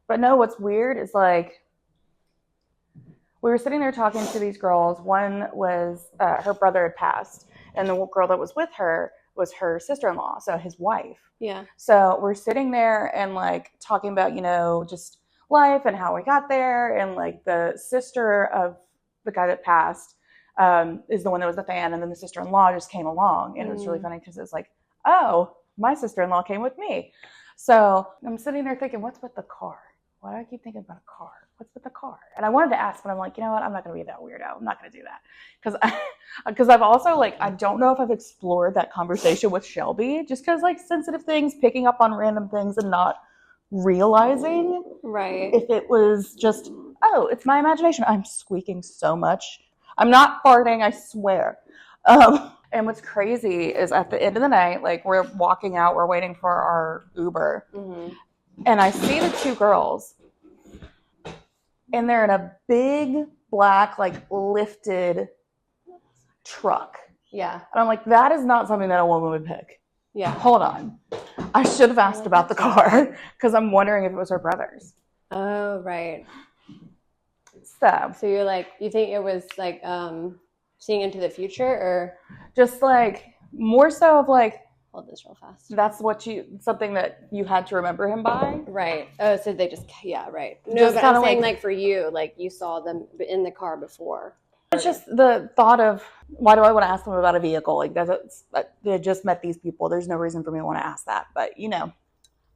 But no, what's weird is like we were sitting there talking to these girls. One was her brother had passed, and the girl that was with her was her sister-in-law, so his wife. Yeah. So we're sitting there and like talking about, just life and how we got there. And like the sister of the guy that passed is the one that was the fan. And then the sister-in-law just came along. And it was really funny because it's like, oh, my sister-in-law came with me. So I'm sitting there thinking, what's with the car? Why do I keep thinking about a car? What's with the car? And I wanted to ask, but I'm like, you know what? I'm not going to be that weirdo. I'm not going to do that. Because I've also, like, I don't know if I've explored that conversation with Shelby, just because, like, sensitive things, picking up on random things and not realizing if it was just, oh, it's my imagination. I'm squeaking so much. I'm not farting, I swear. And what's crazy is at the end of the night, like, we're walking out, we're waiting for our Uber. Mm-hmm. And I see the two girls, and they're in a big black, like, lifted truck. Yeah. And I'm like, that is not something that a woman would pick. Yeah. Hold on. I should have asked about the car because I'm wondering if it was her brother's. Oh, right. So you're like, you think it was like seeing into the future, or just like more so of like, hold this real fast. That's something that you had to remember him by? Right. Oh, so they just, yeah, right. No, but I'm saying like for you, like you saw them in the car before. It's just the thought of, why do I want to ask them about a vehicle? Like, they just met these people. There's no reason for me to want to ask that. But,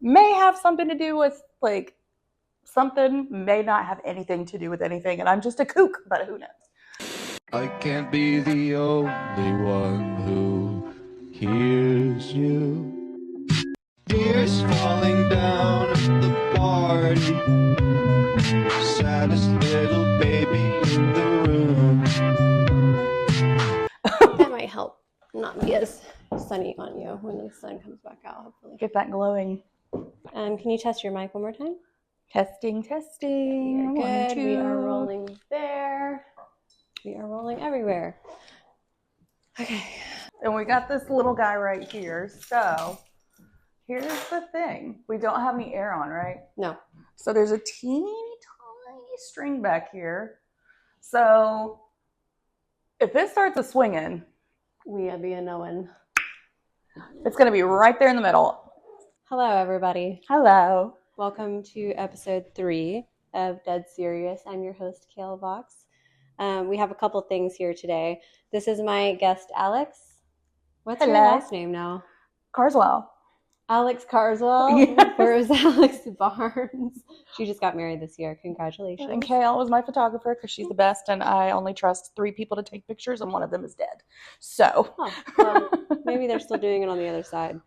may have something to do with, like, something, may not have anything to do with anything. And I'm just a kook, but who knows? I can't be the only one who hears you. Tears falling down at the party. Saddest little baby in the room. That might help not be as sunny on you when the sun comes back out, hopefully. Get that glowing. Can you test your mic one more time? Testing. You're good. 1, 2. We are rolling there. We are rolling everywhere. Okay. And we got this little guy right here. So here's the thing. We don't have any air on, right? No. So there's a teeny tiny string back here. So if this starts a swinging, we'll be a knowing. It's going to be right there in the middle. Hello, everybody. Hello. Welcome to episode 3 of Ded Serious. I'm your host, Kale Vox. We have a couple things here today. This is my guest, Alex. What's your last name now? Carswell. Alex Carswell. Yes. Or is Alex Barnes? She just got married this year. Congratulations. And Kale was my photographer because she's the best, and I only trust 3 people to take pictures, and one of them is dead. So. Well, maybe they're still doing it on the other side.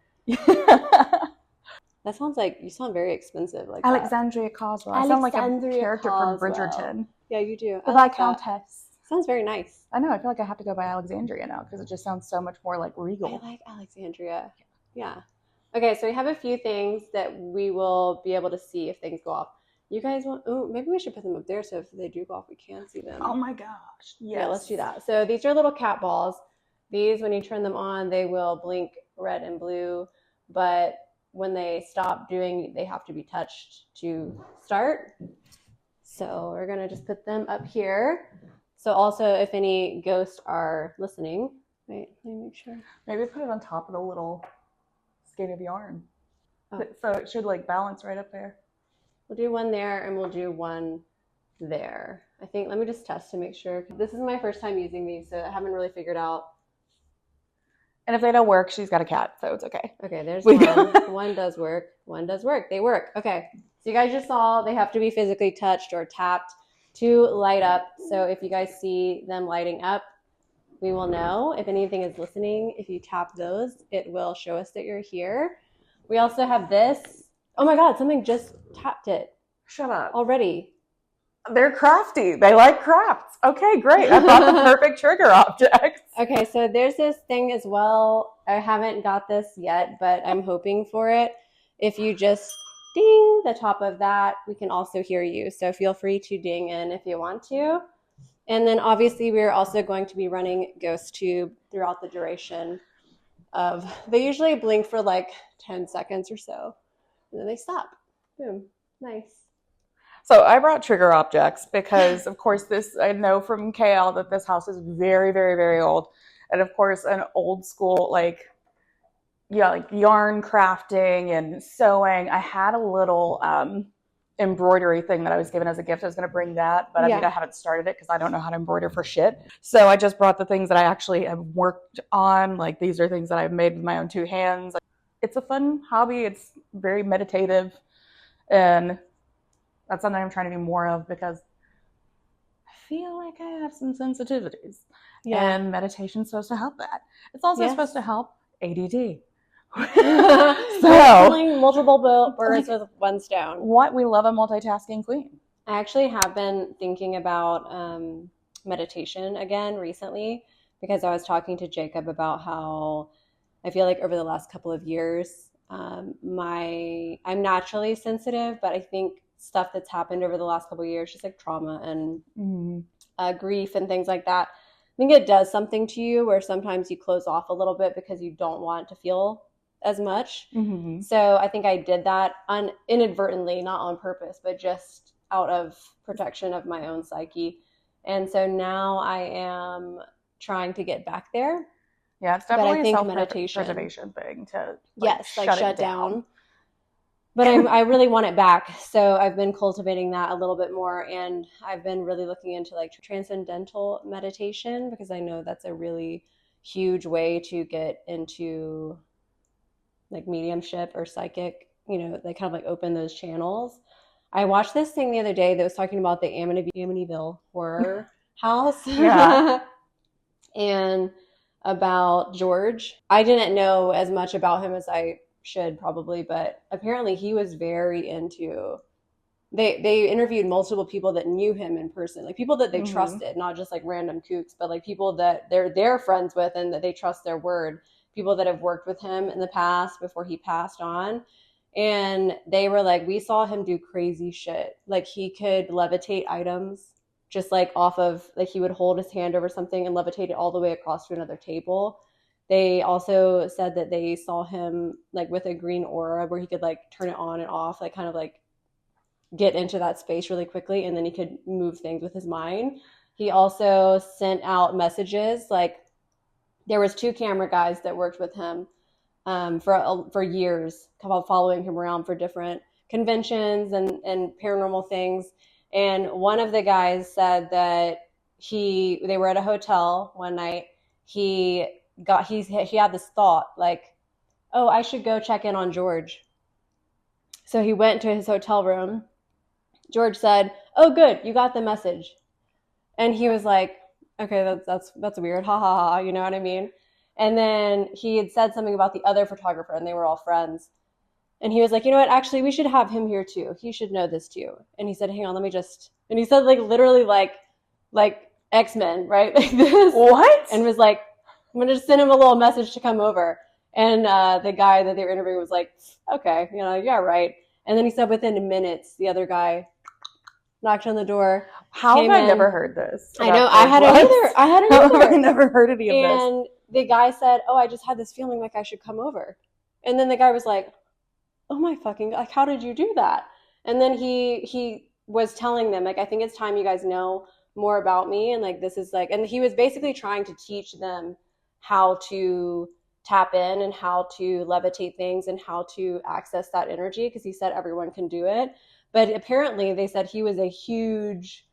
That sounds like, you sound very expensive. Like Alexandria Carswell. I sound like a character from Bridgerton. Yeah, you do. The Viscountess. Sounds very nice. I know. I feel like I have to go by Alexandria now because it just sounds so much more like regal. I like Alexandria. Yeah. Okay, so we have a few things that we will be able to see if things go off. You guys want, maybe we should put them up there so if they do go off, we can see them. Oh my gosh. Yes. Yeah, let's do that. So these are little cat balls. These, when you turn them on, they will blink red and blue, but when they stop doing, they have to be touched to start. So we're going to just put them up here. So also if any ghosts are listening, wait, let me make sure. Maybe put it on top of the little skein of yarn. Oh. So it should like balance right up there. We'll do one there and we'll do one there. I think, let me just test to make sure. This is my first time using these, so I haven't really figured out. And if they don't work, she's got a cat, so it's okay. Okay, there's one. One does work. One does work. They work. Okay. So you guys just saw they have to be physically touched or tapped to light up. So if you guys see them lighting up, we will know. If anything is listening, if you tap those, it will show us that you're here. We also have this. Oh my God, something just tapped it. Shut up. Already. They're crafty. They like crafts. Okay, great. I bought the perfect trigger object. Okay, so there's this thing as well. I haven't got this yet, but I'm hoping for it. If you just ding the top of that, we can also hear you. So feel free to ding in if you want to. And then obviously we're also going to be running GhostTube throughout the duration of, they usually blink for like 10 seconds or so. And then they stop. Boom. Nice. So I brought trigger objects because, of course, I know from KL that this house is very, very, very old. And of course, an old school, like yarn crafting and sewing. I had a little embroidery thing that I was given as a gift. I was going to bring that, but I haven't started it because I don't know how to embroider for shit. So I just brought the things that I actually have worked on. Like, these are things that I've made with my own 2 hands. It's a fun hobby. It's very meditative, and that's something I'm trying to do more of because I feel like I have some sensitivities. Yeah. And meditation's supposed to help that. It's also supposed to help ADD. So killing multiple birds with one stone. What? We love a multitasking queen. I actually have been thinking about meditation again recently because I was talking to Jacob about how I feel like over the last couple of years, I'm naturally sensitive, but I think stuff that's happened over the last couple of years, just like trauma and grief and things like that, I think it does something to you where sometimes you close off a little bit because you don't want to feel as much. Mm-hmm. So I think I did that inadvertently, not on purpose, but just out of protection of my own psyche. And so now I am trying to get back there. Yeah, it's definitely a self-preservation thing to shut down. But I really want it back. So I've been cultivating that a little bit more. And I've been really looking into like transcendental meditation because I know that's a really huge way to get into like mediumship or psychic, they kind of like open those channels. I watched this thing the other day that was talking about the Amityville horror house. Yeah. And about George. I didn't know as much about him as I should probably, but apparently he was very into, they interviewed multiple people that knew him in person, like people that they trusted, not just like random kooks, but like people that they're friends with and that they trust their word, people that have worked with him in the past before he passed on. And they were like, we saw him do crazy shit. Like he could levitate items just like off of, like he would hold his hand over something and levitate it all the way across to another table. They also said that they saw him like with a green aura where he could like turn it on and off, like kind of like get into that space really quickly. And then he could move things with his mind. He also sent out messages. Like there was 2 camera guys that worked with him for years, following him around for different conventions and paranormal things. And one of the guys said that they were at a hotel one night. He had this thought like, oh, I should go check in on George. So he went to his hotel room. George said, oh, good, you got the message. And he was like, okay, that's weird. Ha ha ha. You know what I mean? And then he had said something about the other photographer and they were all friends. And he was like, you know what? Actually, we should have him here too. He should know this too. And he said, hang on, and he said like literally like X-Men, right? Like this. What? And was like, I'm going to just send him a little message to come over. And the guy that they were interviewing was like, okay, yeah, right. And then he said within minutes, the other guy knocked on the door. How have I never heard this? I know. I hadn't either. I never heard any of this. And the guy said, oh, I just had this feeling like I should come over. And then the guy was like, oh my fucking, like, how did you do that? And then he was telling them, like, I think it's time you guys know more about me. And like, this is like, and he was basically trying to teach them how to tap in and how to levitate things and how to access that energy. Because he said everyone can do it. But apparently they said he was a huge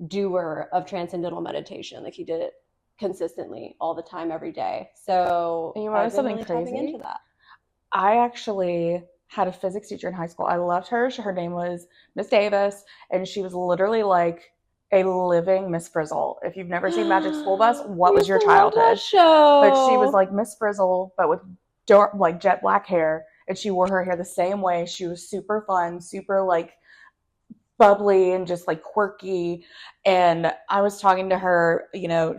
doer of transcendental meditation. Like he did it consistently all the time, every day. So you know something really crazy? Into that. I actually had a physics teacher in high school. I loved her. Her name was Miss Davis, and she was literally like a living Miss Frizzle. If you've never seen Magic School Bus, what was your childhood? Show. But she was like Miss Frizzle, but with dark, like jet black hair, and she wore her hair the same way. She was super fun, super like bubbly and just like quirky. And I was talking to her,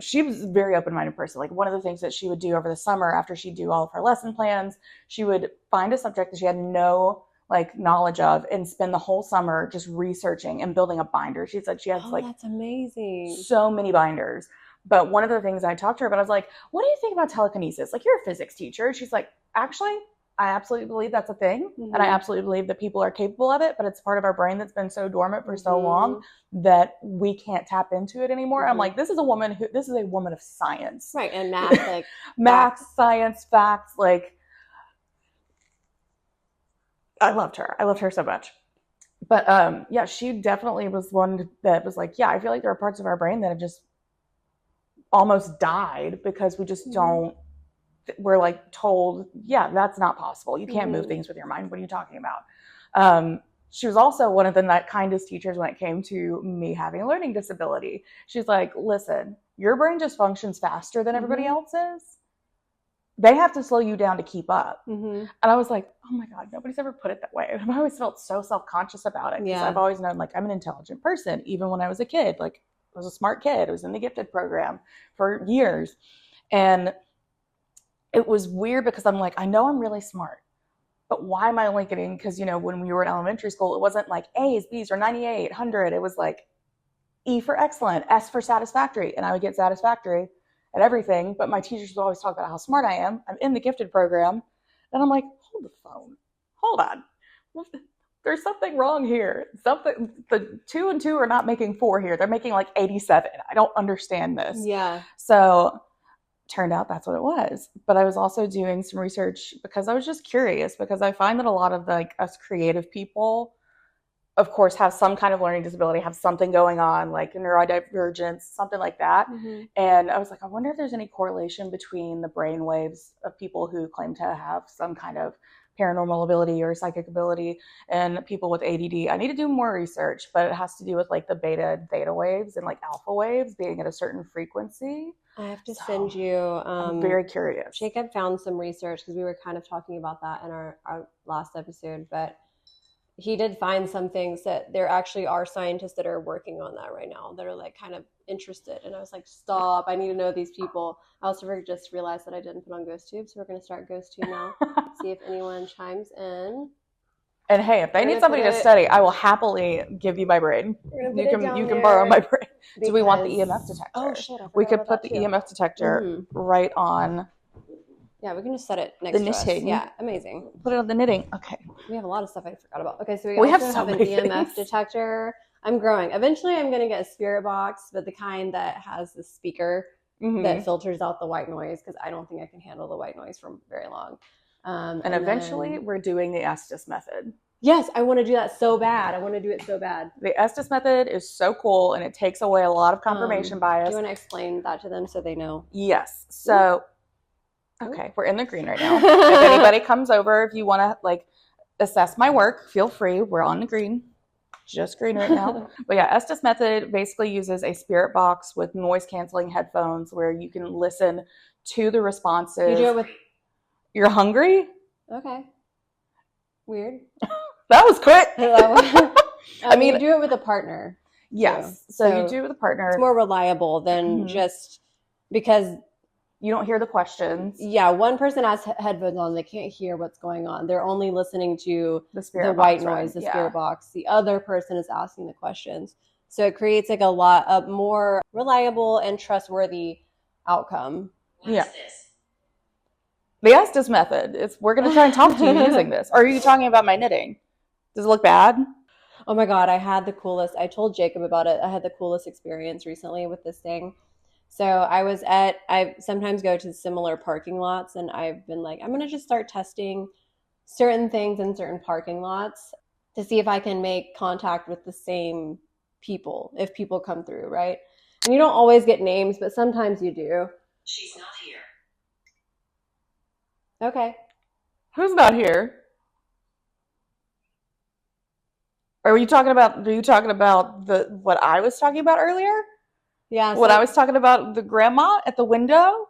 she was a very open-minded person. Like one of the things that she would do over the summer after she'd do all of her lesson plans, she would find a subject that she had no like knowledge of and spend the whole summer just researching and building a binder. She said she has that's amazing. So many binders. But one of the things I talked to her about, I was like, what do you think about telekinesis? Like, you're a physics teacher. She's like, actually, I absolutely believe that's a thing. And I absolutely believe that people are capable of it, but it's part of our brain that's been so dormant for so long that we can't tap into it anymore. I'm like, this is a woman of science. Right. And math, like math, science, facts. Like, I loved her so much. But yeah, she definitely was one that was like, yeah, I feel like there are parts of our brain that have just almost died because we just don't, we're like told, yeah, that's not possible. You can't move things with your mind. What are you talking about? She was also one of the kindest teachers when it came to me having a learning disability. She's like, listen, your brain just functions faster than everybody else's. They have to slow you down to keep up. And I was like, oh my God, nobody's ever put it that way. And I always felt so self-conscious about it because I've always known like I'm an intelligent person. Even when I was a kid, like I was a smart kid. I was in the gifted program for years. And it was weird because I'm like, I know I'm really smart, but why am I only getting, because, you know, when we were in elementary school, it wasn't like A's, B's, or 98, 100. It was like E for excellent, S for satisfactory. And I would get satisfactory at everything. But my teachers would always talk about how smart I am. I'm in the gifted program. And I'm like, hold the phone. Hold on. There's something wrong here. The 2 and 2 are not making 4 here. They're making like 87. I don't understand this. Yeah. So turned out that's what it was. But I was also doing some research because I was just curious, because I find that a lot of like us creative people, of course, have some kind of learning disability, have something going on, like neurodivergence, something like that. And I was like, I wonder if there's any correlation between the brain waves of people who claim to have some kind of paranormal ability or psychic ability and people with ADD. I need to do more research, but it has to do with like the beta and theta waves and like alpha waves being at a certain frequency. I have to send you. I'm very curious. Jacob found some research because we were kind of talking about that in our last episode, but he did find some things that there actually are scientists that are working on that right now that are like kind of interested. And I was like, stop, I need to know these people. I also just realized that I didn't put on GhostTube, so we're going to start GhostTube now. See if anyone chimes in. And hey, if they need somebody to study, I will happily give you my brain. You can borrow my brain. Do we want the EMF detector? Oh shit! We could put the EMF detector right on. Yeah, we can just set it next to us. Yeah, amazing. Put it on the knitting. Okay. We have a lot of stuff I forgot about. Okay, so we also have an EMF detector. I'm growing. Eventually, I'm going to get a spirit box, but the kind that has the speaker that filters out the white noise, because I don't think I can handle the white noise for very long. And eventually, we're doing the Estes method. Yes, I want to do that so bad. I want to do it so bad. The Estes method is so cool, and it takes away a lot of confirmation bias. Do you want to explain that to them so they know? Yes. So, okay, we're in the green right now. If anybody comes over, if you want to like assess my work, feel free. We're on the green. Just green right now. But yeah, Estes method basically uses a spirit box with noise canceling headphones where you can listen to the responses. You do it with... You're hungry? Okay. Weird. That was quick. I mean, you do it with a partner. Yes. So you do it with a partner. It's more reliable than just because you don't hear the questions. Yeah. One person has headphones on. They can't hear what's going on. They're only listening to the white noise, the spirit box. The other person is asking the questions. So it creates like a more reliable and trustworthy outcome. What is this? The Estes method. We're going to try and talk to you using this. Or are you talking about my knitting? Does it look bad? Oh my God, I had the coolest. I told Jacob about it. I had the coolest experience recently with this thing. So I sometimes go to similar parking lots, and I've been like, I'm going to just start testing certain things in certain parking lots to see if I can make contact with the same people, if people come through, right? And you don't always get names, but sometimes you do. She's not here. Okay. Who's not here? Are you talking about what I was talking about earlier? Yeah. What I was talking about, the grandma at the window?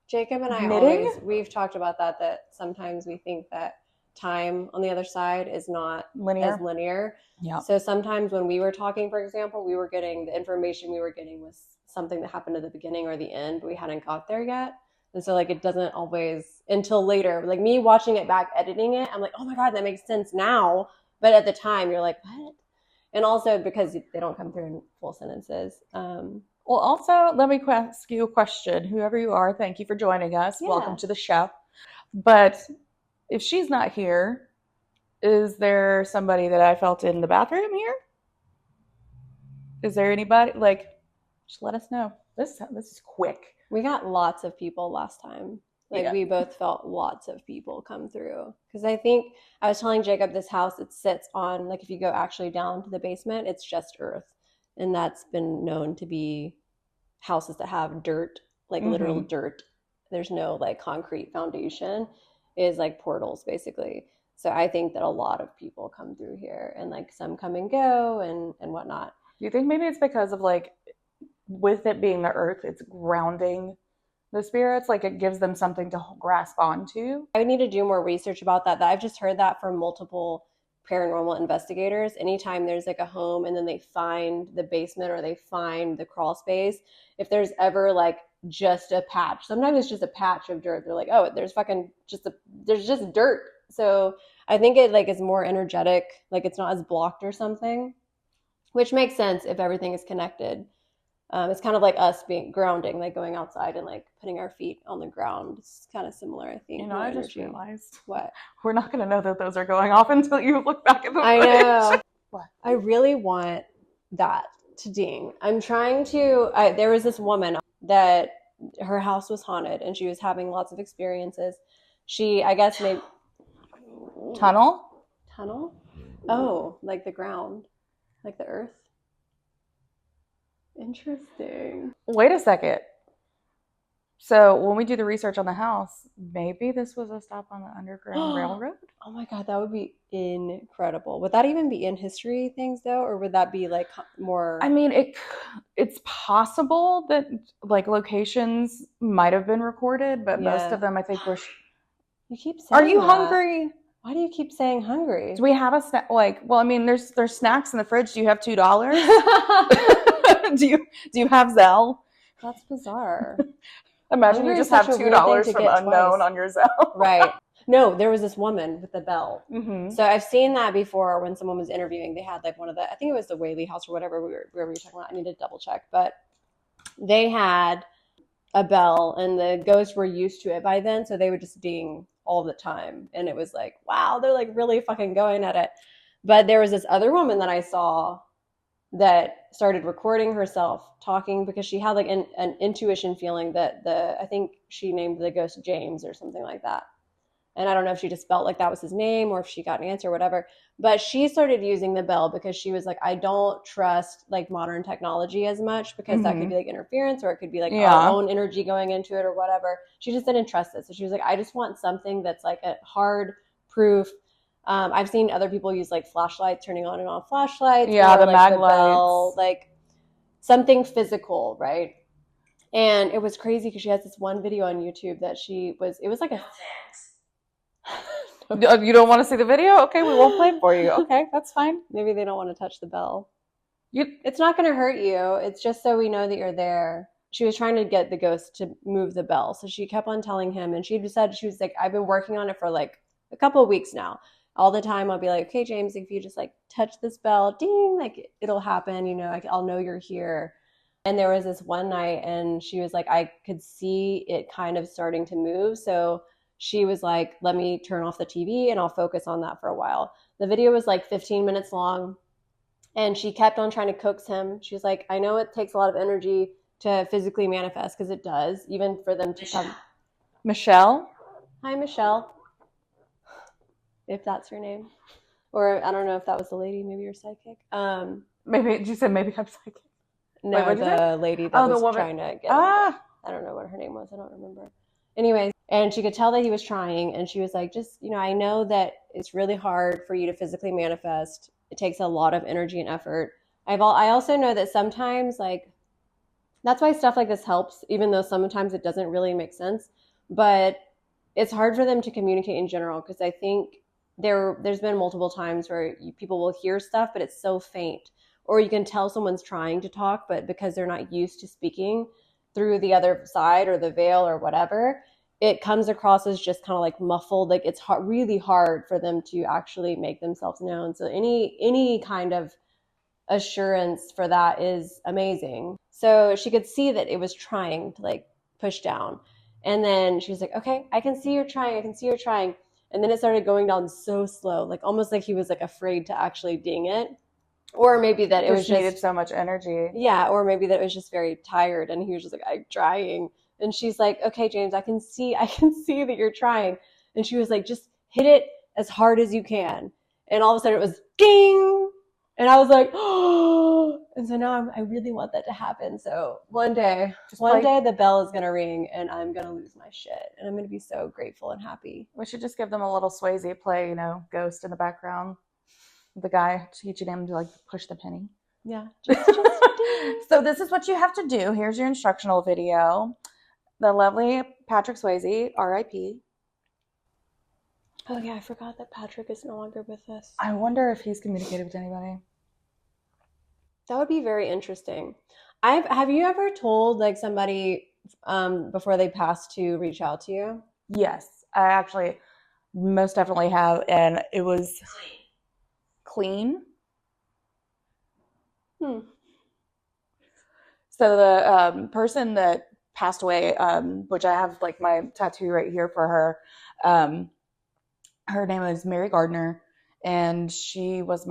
Jacob and I we've talked about that sometimes we think that time on the other side is not as linear. Yeah. So sometimes when we were talking, for example, the information we were getting was something that happened at the beginning or the end. We hadn't got there yet. And so, like, it doesn't always, until later, like me watching it back, editing it, I'm like, oh my God, that makes sense now. But at the time, you're like, what? And also because they don't come through in full sentences. Well, also, let me ask you a question. Whoever you are, thank you for joining us. Yeah. Welcome to the show. But if she's not here, is there somebody that I felt in the bathroom here? Is there anybody? Like, just let us know. This is quick. We got lots of people last time. Like, Yeah. we both felt lots of people come through. Because I think, I was telling Jacob, this house, it sits on, like, if you go actually down to the basement, it's just earth. And that's been known to be houses that have dirt, like literal dirt. There's no, like, concrete foundation. Is like portals, basically. So I think that a lot of people come through here, and, like, some come and go and whatnot. Do you think maybe it's because of, like, with it being the earth, it's grounding the spirits, like it gives them something to grasp onto? I need to do more research about that. I've just heard that from multiple paranormal investigators. Anytime there's like a home and then they find the basement or they find the crawl space, if there's ever like just a patch, sometimes it's just a patch of dirt, they're like, oh, there's just dirt. So I think it like is more energetic, like it's not as blocked or something, which makes sense if everything is connected. It's kind of like us being grounding, like going outside and like putting our feet on the ground. It's kind of similar, I think. You know, I just realized what we're not going to know that those are going off until you look back at the I footage. know. What? I really want that to ding. I'm trying to. There was this woman that her house was haunted, and she was having lots of experiences. She, I guess, maybe Tunnel? Oh, like the ground, like the earth. Interesting. Wait a second. So when we do the research on the house, maybe this was a stop on the Underground Railroad? Oh my God, that would be incredible. Would that even be in history things though, or would that be like more? I mean, it's possible that like locations might have been recorded, but most of them, I think, were. You keep saying. Are you that. hungry? Why do you keep saying hungry? Do we have a snack? Like, well, I mean, there's snacks in the fridge. Do you have $2? do you have Zelle? That's bizarre. Imagine you just have $2 from unknown on your Zelle. Right. No, there was this woman with the bell. Mm-hmm. So I've seen that before when someone was interviewing. They had like one of the, I think it was the Whaley house or whatever we were talking about. I need to double check. But they had a bell and the ghosts were used to it by then. So they would just ding all the time. And it was like, wow, they're like really fucking going at it. But there was this other woman that I saw that started recording herself talking because she had like an intuition feeling that I think she named the ghost James or something like that. And I don't know if she just felt like that was his name or if she got an answer or whatever. But she started using the bell because she was like, I don't trust like modern technology as much because that could be like interference or it could be like our own energy going into it or whatever. She just didn't trust it. So she was like, I just want something that's like a hard proof. I've seen other people use like flashlights, turning on and off flashlights. Yeah, the like mag the lights. bell, like something physical, right? And it was crazy because she has this one video on YouTube that it was like a... You don't want to see the video? Okay, we won't play it for you. Okay, that's fine. Maybe they don't want to touch the bell. It's not going to hurt you. It's just so we know that you're there. She was trying to get the ghost to move the bell. So she kept on telling him. And she decided, she was like, I've been working on it for like a couple of weeks now. All the time I'll be like, okay, James, if you just like touch this bell, ding, like it'll happen. You know, I'll know you're here. And there was this one night and she was like, I could see it kind of starting to move. So she was like, let me turn off the TV and I'll focus on that for a while. The video was like 15 minutes long and she kept on trying to coax him. She was like, I know it takes a lot of energy to physically manifest because it does, even for them to come. Michelle? Hi, Michelle. If that's your name. Or I don't know if that was the lady, maybe you're psychic. Maybe, you said maybe I'm psychic. No, Wait, the lady that was trying to get I don't know what her name was. I don't remember. Anyways, and she could tell that he was trying, and she was like, just, you know, I know that it's really hard for you to physically manifest. It takes a lot of energy and effort. I also know that sometimes, like, that's why stuff like this helps, even though sometimes it doesn't really make sense. But it's hard for them to communicate in general, because I think there's been multiple times where people will hear stuff, but it's so faint. Or you can tell someone's trying to talk, but because they're not used to speaking through the other side or the veil or whatever, it comes across as just kind of like muffled. Like it's really hard for them to actually make themselves known. So any kind of assurance for that is amazing. So she could see that it was trying to like push down. And then she was like, okay, I can see you're trying. And then it started going down so slow, like almost like he was like afraid to actually ding it. Or maybe that it was just needed so much energy. Yeah, or maybe that it was just very tired and he was just like, I'm trying. And she's like, okay, James, I can see that you're trying. And she was like, just hit it as hard as you can. And all of a sudden it was ding. And I was like, oh. And so now I really want that to happen. So one day the bell is going to ring and I'm going to lose my shit. And I'm going to be so grateful and happy. We should just give them a little Swayze play, Ghost in the background. The guy teaching him to like push the penny. Yeah. So this is what you have to do. Here's your instructional video. The lovely Patrick Swayze, R.I.P. Oh yeah, I forgot that Patrick is no longer with us. I wonder if he's communicated with anybody. That would be very interesting. Have you ever told like somebody before they passed to reach out to you? Yes, I actually most definitely have, and it was clean. So the person that passed away, which I have like my tattoo right here for her, her name is Mary Gardner, and she was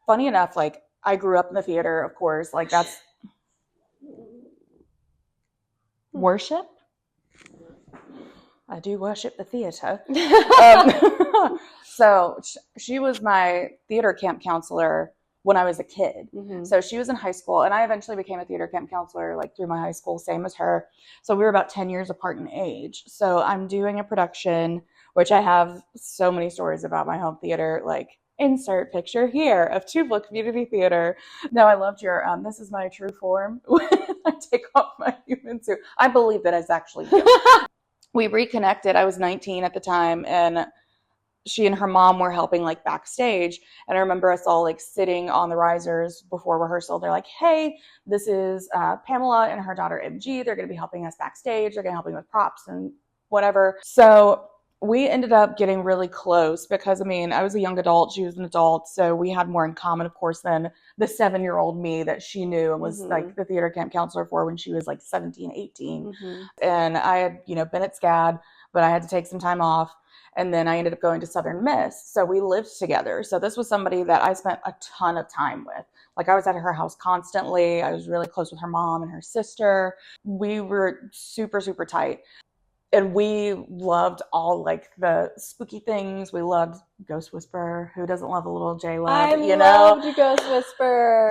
funny enough, like I grew up in the theater, of course, like that's worship. I do worship the theater. So she was my theater camp counselor when I was a kid. Mm-hmm. So she was in high school, and I eventually became a theater camp counselor like through my high school, same as her. So we were about 10 years apart in age. So I'm doing a production, which I have so many stories about my home theater, like insert picture here of Tupelo Community Theater. No, I loved your, this is my true form. When I take off my human suit. I believe that it's actually you. We reconnected. I was 19 at the time, and she and her mom were helping like backstage. And I remember us all like sitting on the risers before rehearsal. They're like, hey, this is Pamela and her daughter MG. They're going to be helping us backstage. They're going to help me with props and whatever. So we ended up getting really close because, I mean, I was a young adult. She was an adult. So we had more in common, of course, than the 7-year-old me that she knew and was like the theater camp counselor for when she was like 17, 18. And I had, been at SCAD, but I had to take some time off. And then I ended up going to Southern Miss. So we lived together. So this was somebody that I spent a ton of time with. Like I was at her house constantly. I was really close with her mom and her sister. We were super, super tight. And we loved all like the spooky things. We loved Ghost Whisperer. Who doesn't love a little J-Lo? I loved Ghost Whisperer.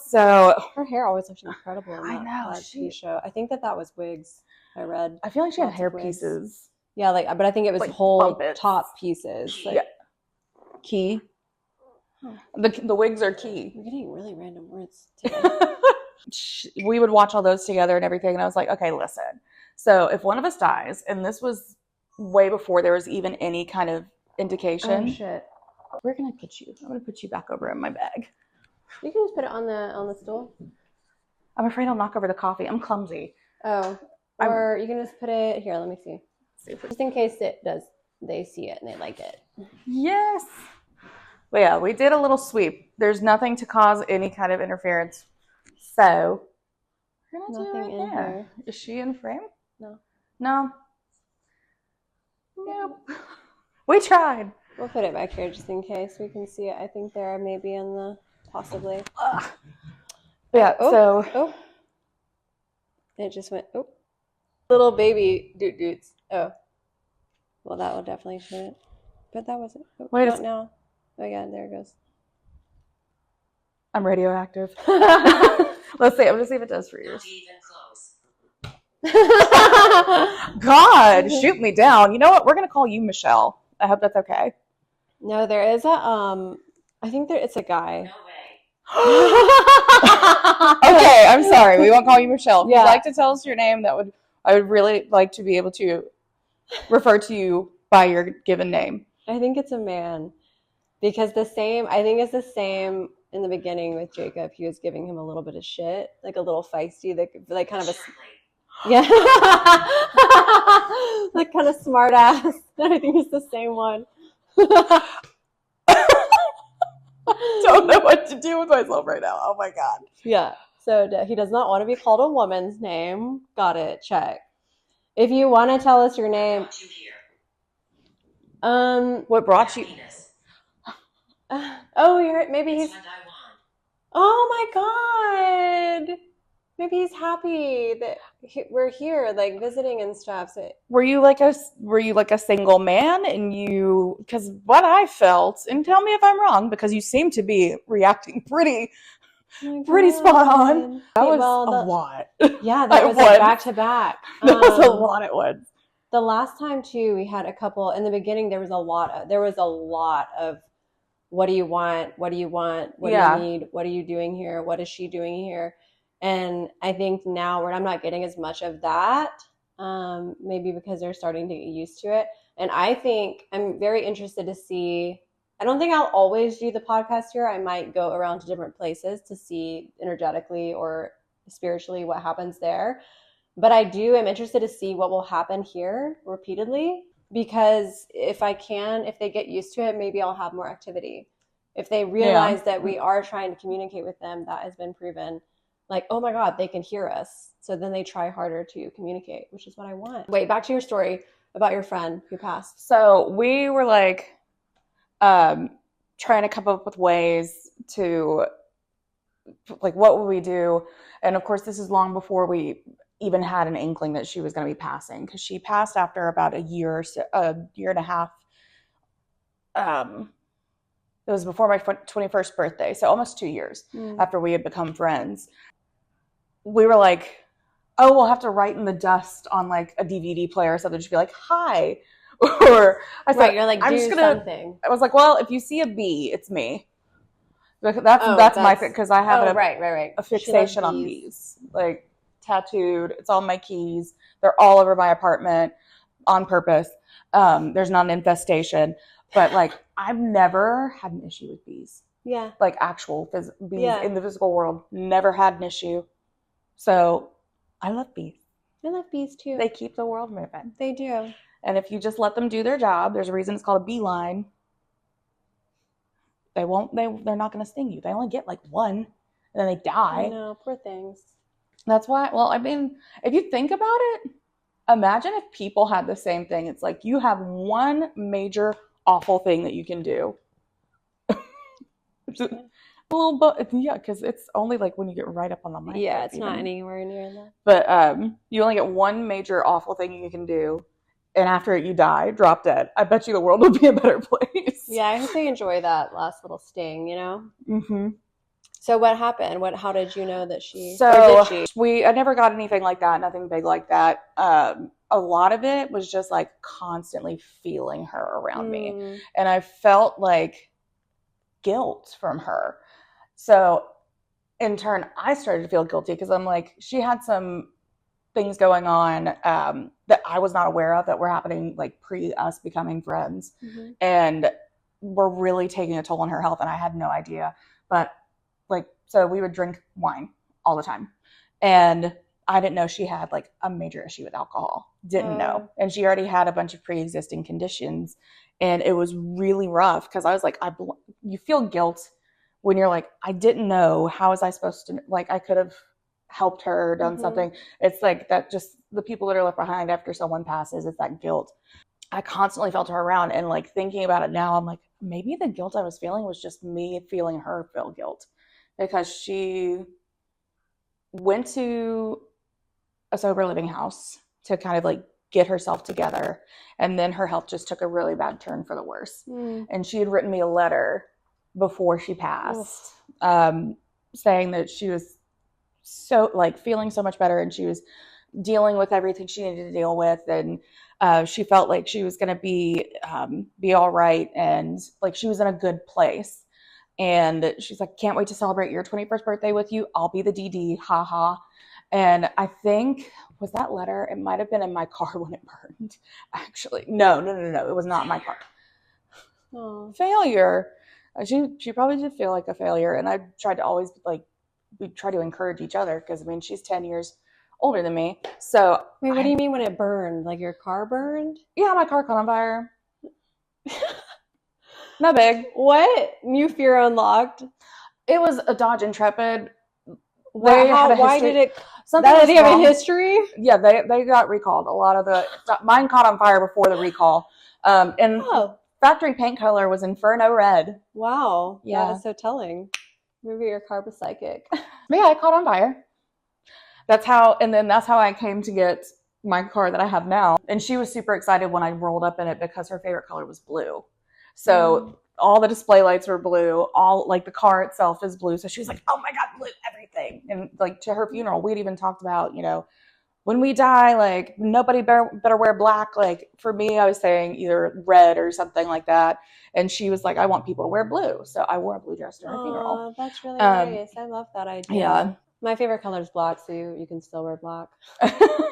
So her hair always looked incredible in that TV show. I think that was wigs. I read. I feel like she had hair pieces. Yeah, but I think it was like whole top pieces. Like, key. The wigs are key. We're getting really random words today. We would watch all those together and everything, and I was like, okay, listen. So if one of us dies, and this was way before there was even any kind of indication. Oh shit! Where can I put you? I'm gonna put you back over in my bag. You can just put it on the stool. I'm afraid I'll knock over the coffee. I'm clumsy. Oh, or you can just put it here. Let me see. Just in case they see it and they like it. Yes. But yeah, we did a little sweep. There's nothing to cause any kind of interference. So we're gonna do it right there. Here. Is she in frame? No. Nope. We tried. We'll put it back here just in case we can see it. I think there may be in the possibly. Yeah. It just went. Oh. Little baby dudes. Oh. Well, that will definitely fit it. But that wasn't. Oh, wait not now. Oh, yeah, there it goes. I'm radioactive. Let's see. I'm going to see if it does for yours. God, shoot me down. You know what? We're going to call you Michelle. I hope that's okay. No, there is I think it's a guy. No way. Okay, I'm sorry. We won't call you Michelle. If you'd like to tell us your name, I would really like to be able to refer to you by your given name. I think it's a man. Because I think it's the same in the beginning with Jacob. He was giving him a little bit of shit, like a little feisty, like kind of like kind of smart ass. I think it's the same one. Don't know what to do with myself right now. Oh my God. Yeah. So he does not want to be called a woman's name. Got it. Check. If you want to tell us your name. What brought you? Maybe he's. Oh my God! Maybe he's happy that we're here, like visiting and stuff. So, Were you like a single man and you, because what I felt, and tell me if I'm wrong, because you seem to be reacting pretty spot on. That was a lot. Yeah, that was like back to back. That was a lot at once. The last time too, we had a couple in the beginning. There was a lot of what do you want? What do you want? What do you need? What are you doing here? What is she doing here? And I think now I'm not getting as much of that, maybe because they're starting to get used to it. And I think I'm very interested to see, I don't think I'll always do the podcast here. I might go around to different places to see energetically or spiritually what happens there. But I'm interested to see what will happen here repeatedly, because if they get used to it, maybe I'll have more activity. If they realize that we are trying to communicate with them, that has been proven. Like, oh my God, they can hear us. So then they try harder to communicate, which is what I want. Wait, back to your story about your friend who passed. So we were like trying to come up with ways to, like, what would we do? And of course, this is long before we even had an inkling that she was going to be passing, because she passed after about a year and a half. It was before my 21st birthday, so almost 2 years after we had become friends. We were like, oh, we'll have to write in the dust on like a DVD player or something. She'd be like, hi. Or I said, you're like, something. I was like, well, if you see a bee, it's me. That's my thing, because I have a fixation on bees. Like, tattooed. It's on my keys. They're all over my apartment on purpose. There's not an infestation. But like, I've never had an issue with bees. Yeah. Like actual bees in the physical world. Never had an issue. So I love bees. I love bees too. They keep the world moving. They do. And if you just let them do their job, there's a reason it's called a beeline. They're not going to sting you. They only get like one and then they die. I know, poor things. That's why, well, I mean, if you think about it, imagine if people had the same thing. It's like you have one major awful thing that you can do. Well, but yeah, because it's only like when you get right up on the mic. Yeah, it's not anywhere near that. But you only get one major awful thing you can do, and after it, you die, drop dead. I bet you the world would be a better place. Yeah, I hope they enjoy that last little sting, you know? Mm-hmm. So what happened? How did you know that she... So I never got anything like that, nothing big like that. A lot of it was just like constantly feeling her around me. And I felt like guilt from her. So in turn, I started to feel guilty because I'm like, she had some things going on that I was not aware of that were happening like pre us becoming friends. Mm-hmm. And were really taking a toll on her health. And I had no idea. But like, so we would drink wine all the time. And I didn't know she had like a major issue with alcohol. Didn't know. And she already had a bunch of pre-existing conditions. And it was really rough because I was like, you feel guilt when you're like, I didn't know. How was I supposed to, like, I could have helped her, done something. It's like that, just the people that are left behind after someone passes, it's that guilt. I constantly felt her around, and like thinking about it now, I'm like, maybe the guilt I was feeling was just me feeling her feel guilt, because she went to a sober living house to kind of like get herself together. And then her health just took a really bad turn for the worse. And she had written me a letter before she passed, saying that she was so like feeling so much better, and she was dealing with everything she needed to deal with. And she felt like she was going to be all right. And like, she was in a good place. And she's like, can't wait to celebrate your 21st birthday with you. I'll be the DD. Ha ha. And I think, was that letter? It might have been in my car when it burned. Actually, no. It was not in my car. Oh. Failure. She probably did feel like a failure. And I tried to always like, we try to encourage each other, because I mean, she's 10 years older than me. So wait, what do you mean when it burned? Like your car burned? Yeah, my car caught on fire. Not big. What? New Fear Unlocked? It was a Dodge Intrepid. Why did it? Did they have a history? Yeah, they got recalled. A lot of mine caught on fire before the recall. And Oh, factory paint color was Inferno Red. wow. Yeah. That is so telling. Maybe your car was psychic. But yeah, I caught on fire. That's how I came to get my car that I have now. And she was super excited when I rolled up in it because her favorite color was blue. So all the display lights were blue. All like the car itself is blue. So she was like, "Oh my God, blue everything!" And like to her funeral, we'd even talked about, when we die, like nobody better wear black. Like for me, I was saying either red or something like that. And she was like, "I want people to wear blue." So I wore a blue dress to her funeral. That's really nice. I love that idea. Yeah. My favorite color is black, so you can still wear black.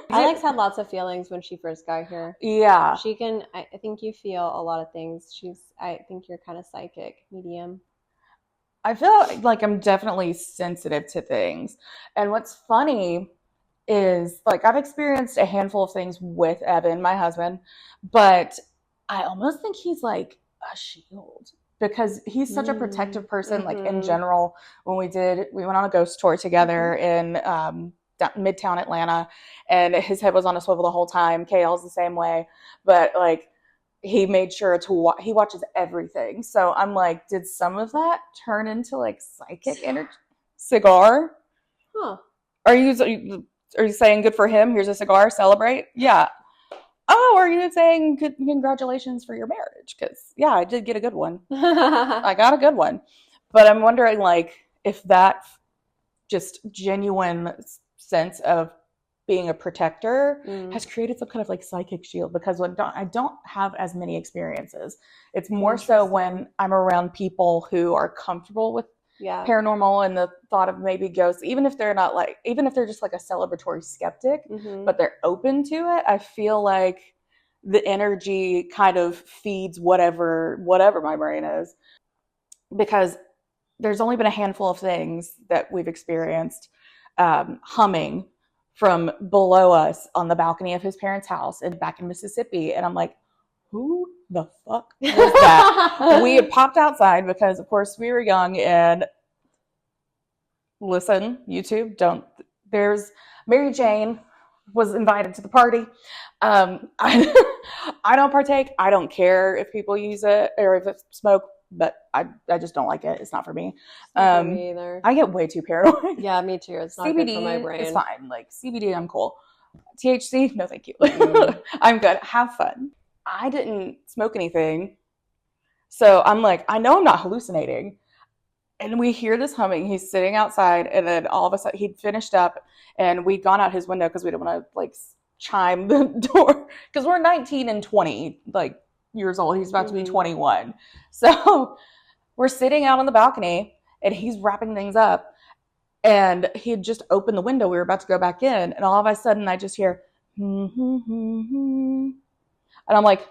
Alex had lots of feelings when she first got here. Yeah. She can, I think you feel a lot of things. I think you're kind of psychic, medium. I feel like I'm definitely sensitive to things. And what's funny is like I've experienced a handful of things with Evan, my husband, but I almost think he's like a shield because he's such a protective person. Like in general, when we went on a ghost tour together in Midtown Atlanta, and his head was on a swivel the whole time. KL's the same way, but like he made sure he watches everything. So I'm like, did some of that turn into like psychic energy? Cigar? Huh. Are you saying good for him? Here's a cigar, celebrate? Yeah. Oh, are you saying congratulations for your marriage? Because, yeah, I did get a good one. I got a good one. But I'm wondering, like, if that just genuine sense of being a protector has created some kind of, like, psychic shield. Because I don't have as many experiences. It's more so when I'm around people who are comfortable with paranormal and the thought of maybe ghosts, even if they're just like a celebratory skeptic, but they're open to it. I feel like the energy kind of feeds whatever my brain is, because there's only been a handful of things that we've experienced humming from below us on the balcony of his parents' house and back in Mississippi. And I'm like, who the fuck was that? We had popped outside because, of course, we were young. And listen, YouTube, there's Mary Jane was invited to the party. I don't partake. I don't care if people use it or if it's smoke, but I just don't like it. It's not for me. Not for me either. I get way too paranoid. Yeah, me too. It's not CBD good for my brain. It's fine. Like CBD, I'm cool. THC, no thank you. I'm good. Have fun. I didn't smoke anything. So I'm like, I know I'm not hallucinating. And we hear this humming. He's sitting outside, and then all of a sudden he'd finished up, and we'd gone out his window because we didn't want to like chime the door because we're 19 and 20 like years old. He's about to be 21. So we're sitting out on the balcony, and he's wrapping things up, and he had just opened the window. We were about to go back in, and all of a sudden I just hear, and I'm like,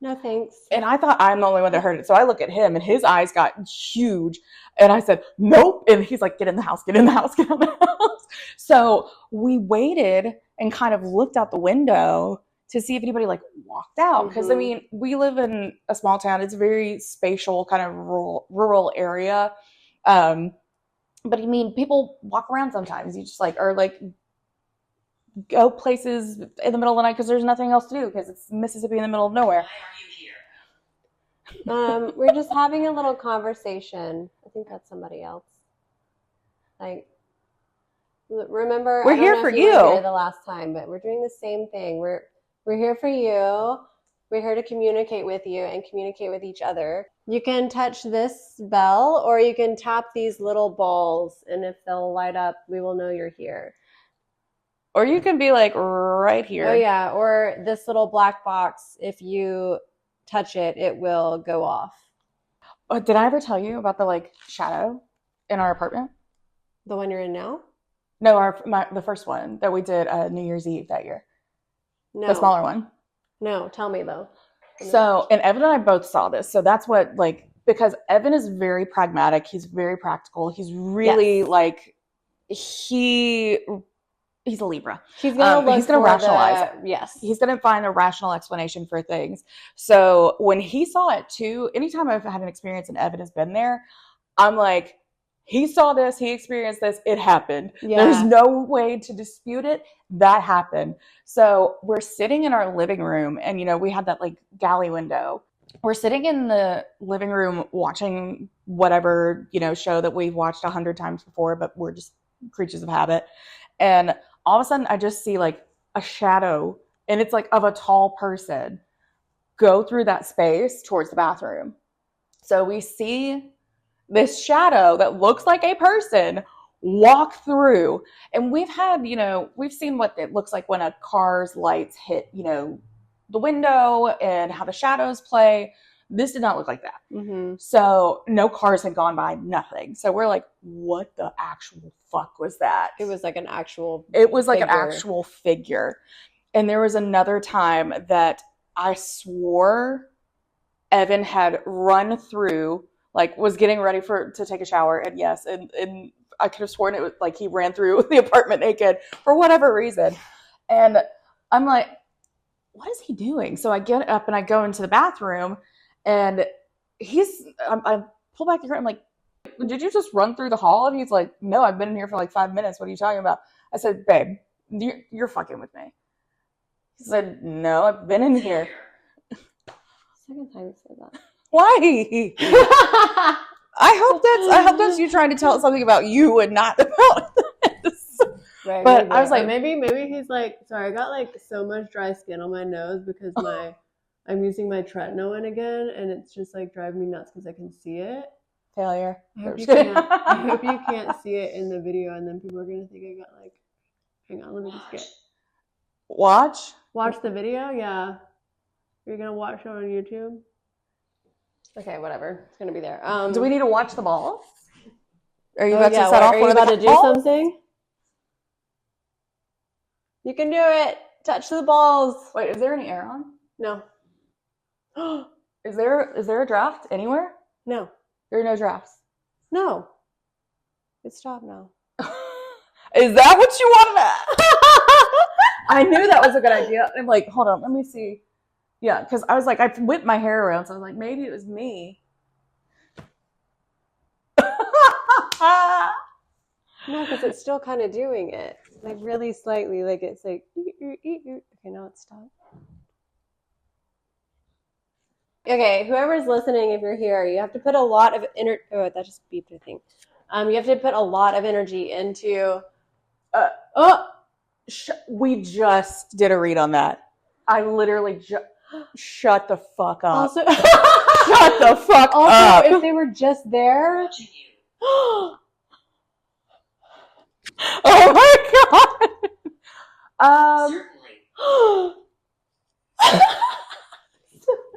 no thanks. And I thought I'm the only one that heard it. So I look at him, and his eyes got huge. And I said, nope. And he's like, get in the house, get in the house, get in the house. So we waited and kind of looked out the window to see if anybody like walked out. Because I mean, we live in a small town. It's a very spatial kind of rural area. But I mean, people walk around sometimes. You just like, or like, go places in the middle of the night because there's nothing else to do because it's Mississippi in the middle of nowhere. Why are you here? We're just having a little conversation. I think that's somebody else. Like, remember, we're here for you. Were here the last time, but we're doing the same thing. We're here for you. We're here to communicate with you and communicate with each other. You can touch this bell, or you can tap these little balls, and if they'll light up, we will know you're here. Or you can be like right here. Oh, yeah. Or this little black box, if you touch it, it will go off. Oh, did I ever tell you about the like shadow in our apartment? The one you're in now? No, the first one that we did New Year's Eve that year. No. The smaller one. No, tell me though. So, and Evan and I both saw this. So that's what like, because Evan is very pragmatic. He's very practical. He's really like, he's a Libra. He's going to rationalize it. Yes. He's going to find a rational explanation for things. So when he saw it too, anytime I've had an experience and Evan has been there, I'm like, He saw this, he experienced this, it happened. Yeah. There's no way to dispute it. That happened. So we're sitting in our living room, and we had that like galley window. We're sitting in the living room watching whatever, show that we've watched 100 times before, but we're just creatures of habit. And all of a sudden I just see like a shadow, and it's like of a tall person, go through that space towards the bathroom. So we see this shadow that looks like a person walk through. And we've had, we've seen what it looks like when a car's lights hit, the window and how the shadows play. This did not look like that. Mm-hmm. So no cars had gone by, nothing. So we're like, what the actual fuck was that? It was like an actual figure. And there was another time that I swore Evan had run through, like was getting ready to take a shower, and yes, and I could have sworn it was like he ran through the apartment naked for whatever reason. And I'm like, what is he doing? So I get up and I go into the bathroom, and I pull back the curtain. I'm like, did you just run through the hall? And he's like, no, I've been in here for like 5 minutes. What are you talking about? I said, babe, you're fucking with me. He said, no, I've been in here. Second time you said that. Why? I hope that's you trying to tell something about you and not about this. Right, but maybe. I was like, maybe he's like, sorry, I got like so much dry skin on my nose because I'm using my tretinoin again, and it's just like driving me nuts because I can see it. Failure. I hope you can't see it in the video, and then people are gonna think I got like. Hang on, let me just get. Watch the video. Yeah, you're gonna watch it on YouTube. Okay, whatever. It's gonna be there. Do we need to watch the balls? Are you about to set off are one you of about the to do balls? something? You can do it. Touch the balls. Wait, is there any air on? No. Is there a draft anywhere? No. There are no drafts. No. It's stopped now. Is that what you wanted? I knew that was a good idea. I'm like, hold on, let me see. Yeah, because I was like, I whipped my hair around, so I was like, maybe it was me. No, because it's still kind of doing it. Like really slightly. Like it's like, okay, now it's stopped. Okay, whoever's listening, if you're here, you have to put a lot of oh, that just beeped, I think. You have to put a lot of energy into we just did a read on that. I literally shut the fuck up. Also, shut the fuck up. If they were just there. Oh my god.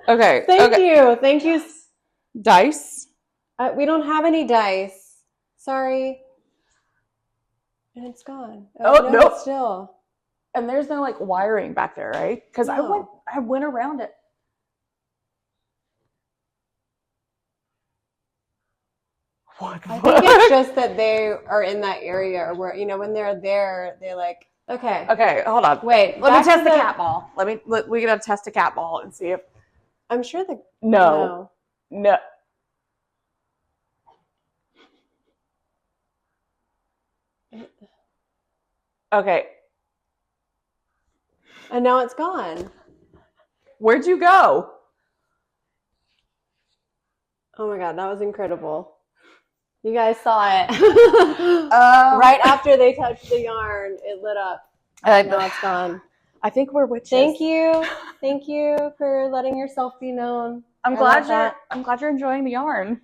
Okay. Thank you. Dice. We don't have any dice. Sorry. And it's gone. Oh no, it's still. And there's no like wiring back there, right? Because no. I went around it. What the I fuck? think it's just that they are in that area, or where when they're there, they're like, okay. Okay, hold on. Wait, let me test the cat ball. We gotta test a cat ball and see if. I'm sure the no. Okay. And now it's gone. Where'd you go? Oh my god, that was incredible. You guys saw it. Right after they touched the yarn, it lit up. Now it's gone. I think we're witches. Thank you for letting yourself be known. I'm glad you're enjoying the yarn.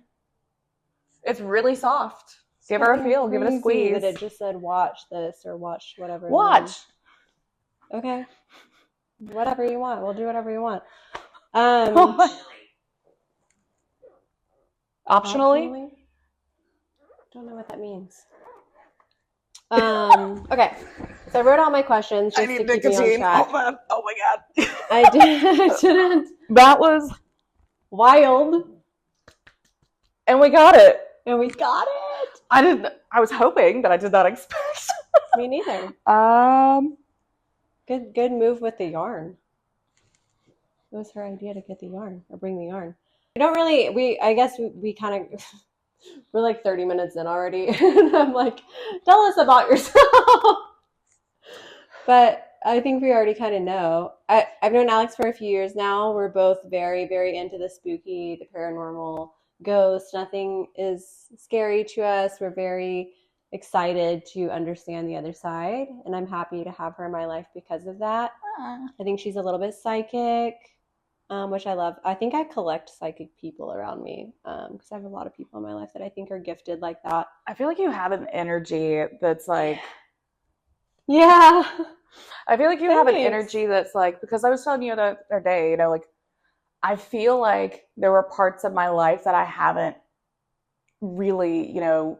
It's really soft. Give her a feel. Give it a squeeze. That it just said watch this or watch whatever. Watch. Okay. Whatever you want. We'll do whatever you want. Optionally? Don't know what that means. Okay. So I wrote all my questions just to keep me on track. Oh my god. I didn't. That was wild. And we got it. I was hoping, but I did not expect. Me neither. Good move with the yarn. It was her idea to get the yarn or bring the yarn. I guess we kind of We're like 30 minutes in already. And I'm like, tell us about yourself. But I think we already kind of know. I've known Alex for a few years now. We're both very, very into the spooky, the paranormal, ghosts. Nothing is scary to us. We're very excited to understand the other side. And I'm happy to have her in my life because of that. I think she's a little bit psychic, which I love. I think I collect psychic people around me because I have a lot of people in my life that I think are gifted like that. I feel like you have an energy that's like, yeah. I feel like you have an Thanks. energy that's like, because I was telling you the other day, you know, like, I feel like there were parts of my life that I haven't really, you know,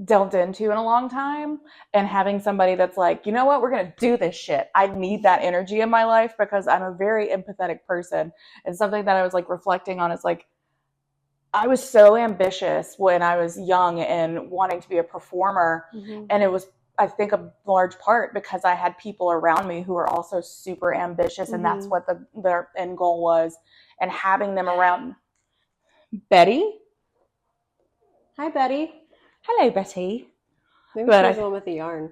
delved into in a long time, and having somebody that's like, you know what, we're going to do this shit. I need that energy in my life because I'm a very empathetic person. And something that I was like reflecting on is like, I was so ambitious when I was young and wanting to be a performer. Mm-hmm. And it was, I think, a large part because I had people around me who were also super ambitious, and that's what their end goal was. And having them around. Betty? Hi, Betty. Hello, Betty. Maybe But she's the one with the yarn.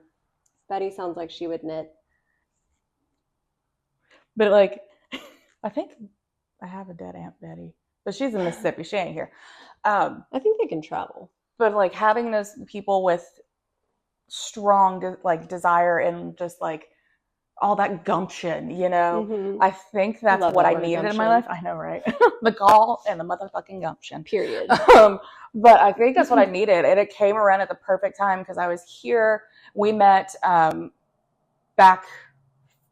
Betty sounds like she would knit. But like, I think I have a dead Aunt Betty, but she's in Mississippi. She ain't here. I think they can travel. But like having those people with strong like desire and just like all that gumption, you know, I think that's what I needed in my life. I know, right? The gall and the motherfucking gumption. Period. But I think that's what I needed. And it came around at the perfect time because I was here. We met back,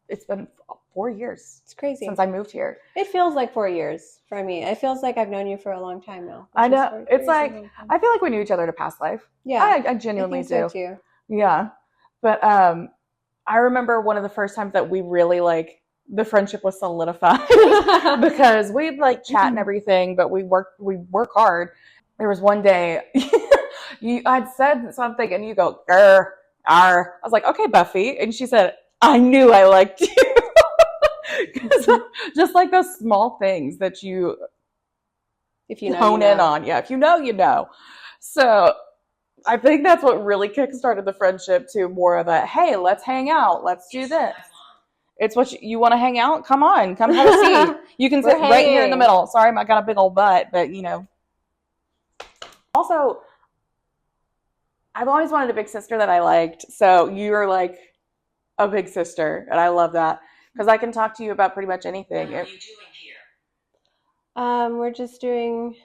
it's been 4 years. It's crazy. Since I moved here. It feels like 4 years for me. It feels like I've known you for a long time now. I know. It's like, I feel like we knew each other in a past life. Yeah. I genuinely I think so do. too. Yeah. But I remember one of the first times that we really like, the friendship was solidified because we'd like chat and everything, but we work hard. There was one day I'd said something and you go, grr, arr. I was like, okay, Buffy. And she said, I knew I liked you. Just like those small things that you if you know, hone in on. Yeah. If you know, you know. So I think that's what really kickstarted the friendship to more of a, hey, let's hang out. Let's do this. It's what you want to hang out? Come on. Come have a seat. You can sit right here in the middle. Sorry, I got a big old butt, but you know. Also, I've always wanted a big sister that I liked. So you're like a big sister, and I love that because I can talk to you about pretty much anything. What are you doing here? We're just doing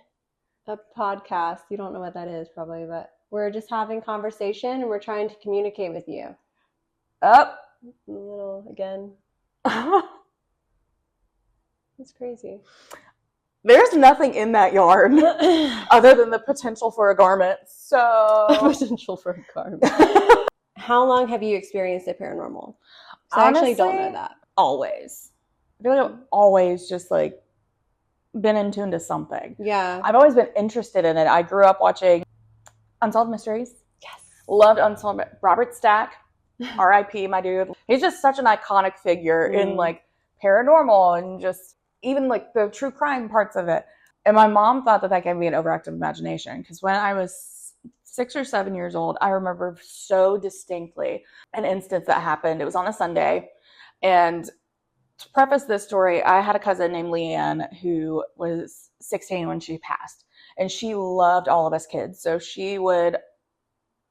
a podcast. You don't know what that is probably, but we're just having conversation and we're trying to communicate with you. Up. A little again. That's crazy. There's nothing in that yarn other than the potential for a garment. So potential for a garment. How long have you experienced the paranormal? So I actually don't know that. Always. I feel like I've always just like been in tune to something. Yeah. I've always been interested in it. I grew up watching Unsolved Mysteries. Yes. Loved Unsolved. Robert Stack, R.I.P. my dude. He's just such an iconic figure in like paranormal and just even like the true crime parts of it. And my mom thought that gave me an overactive imagination because when I was 6 or 7 years old, I remember so distinctly an instance that happened. It was on a Sunday. And to preface this story, I had a cousin named Leanne who was 16 when she passed. And she loved all of us kids. So she would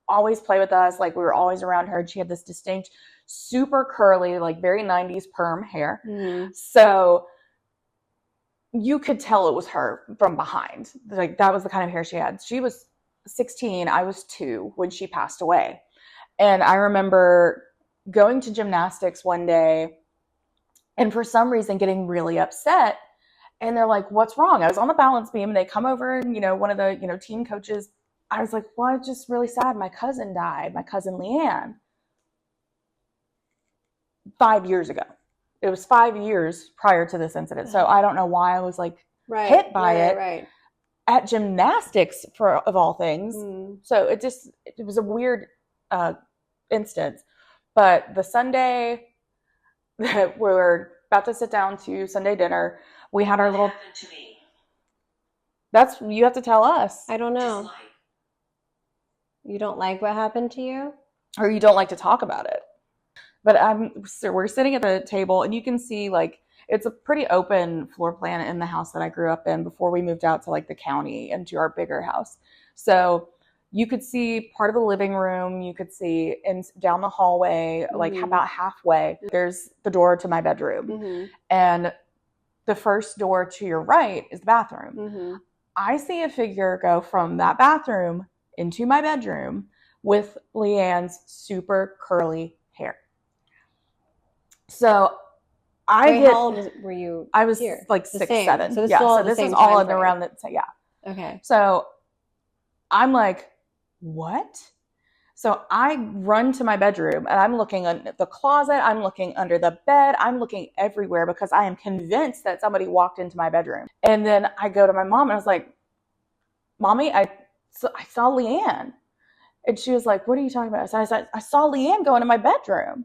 always play with us. Like we were always around her. And she had this distinct, super curly, like very 90s perm hair. Mm-hmm. So you could tell it was her from behind. Like that was the kind of hair she had. She was 16. I was 2 when she passed away. And I remember going to gymnastics one day and for some reason getting really upset. And they're like, what's wrong? I was on the balance beam and they come over and, one of the, team coaches, I was like, well, I'm just really sad. My cousin died, my cousin Leanne, 5 years ago. It was 5 years prior to this incident. So I don't know why I was like hit by it at gymnastics of all things. So it was a weird instance. But the Sunday that we were about to sit down to Sunday dinner, we had our little. You have to tell us. I don't know. Dislike. You don't like what happened to you? Or you don't like to talk about it. But we're sitting at the table, and you can see like it's a pretty open floor plan in the house that I grew up in before we moved out to like the county and to our bigger house. So you could see part of the living room. You could see down the hallway, like about halfway, there's the door to my bedroom. And the first door to your right is the bathroom. I see a figure go from that bathroom into my bedroom with Leanne's super curly hair. So how old were you? I was here? like The 6, same. 7. So this yeah, is all so at the this same is all time in frame. around that. Yeah. Okay. So I'm like, what? So I run to my bedroom, and I'm looking in the closet. I'm looking under the bed. I'm looking everywhere because I am convinced that somebody walked into my bedroom. And then I go to my mom, and I was like, Mommy, I saw Leanne. And she was like, what are you talking about? So I said, I saw Leanne go into my bedroom.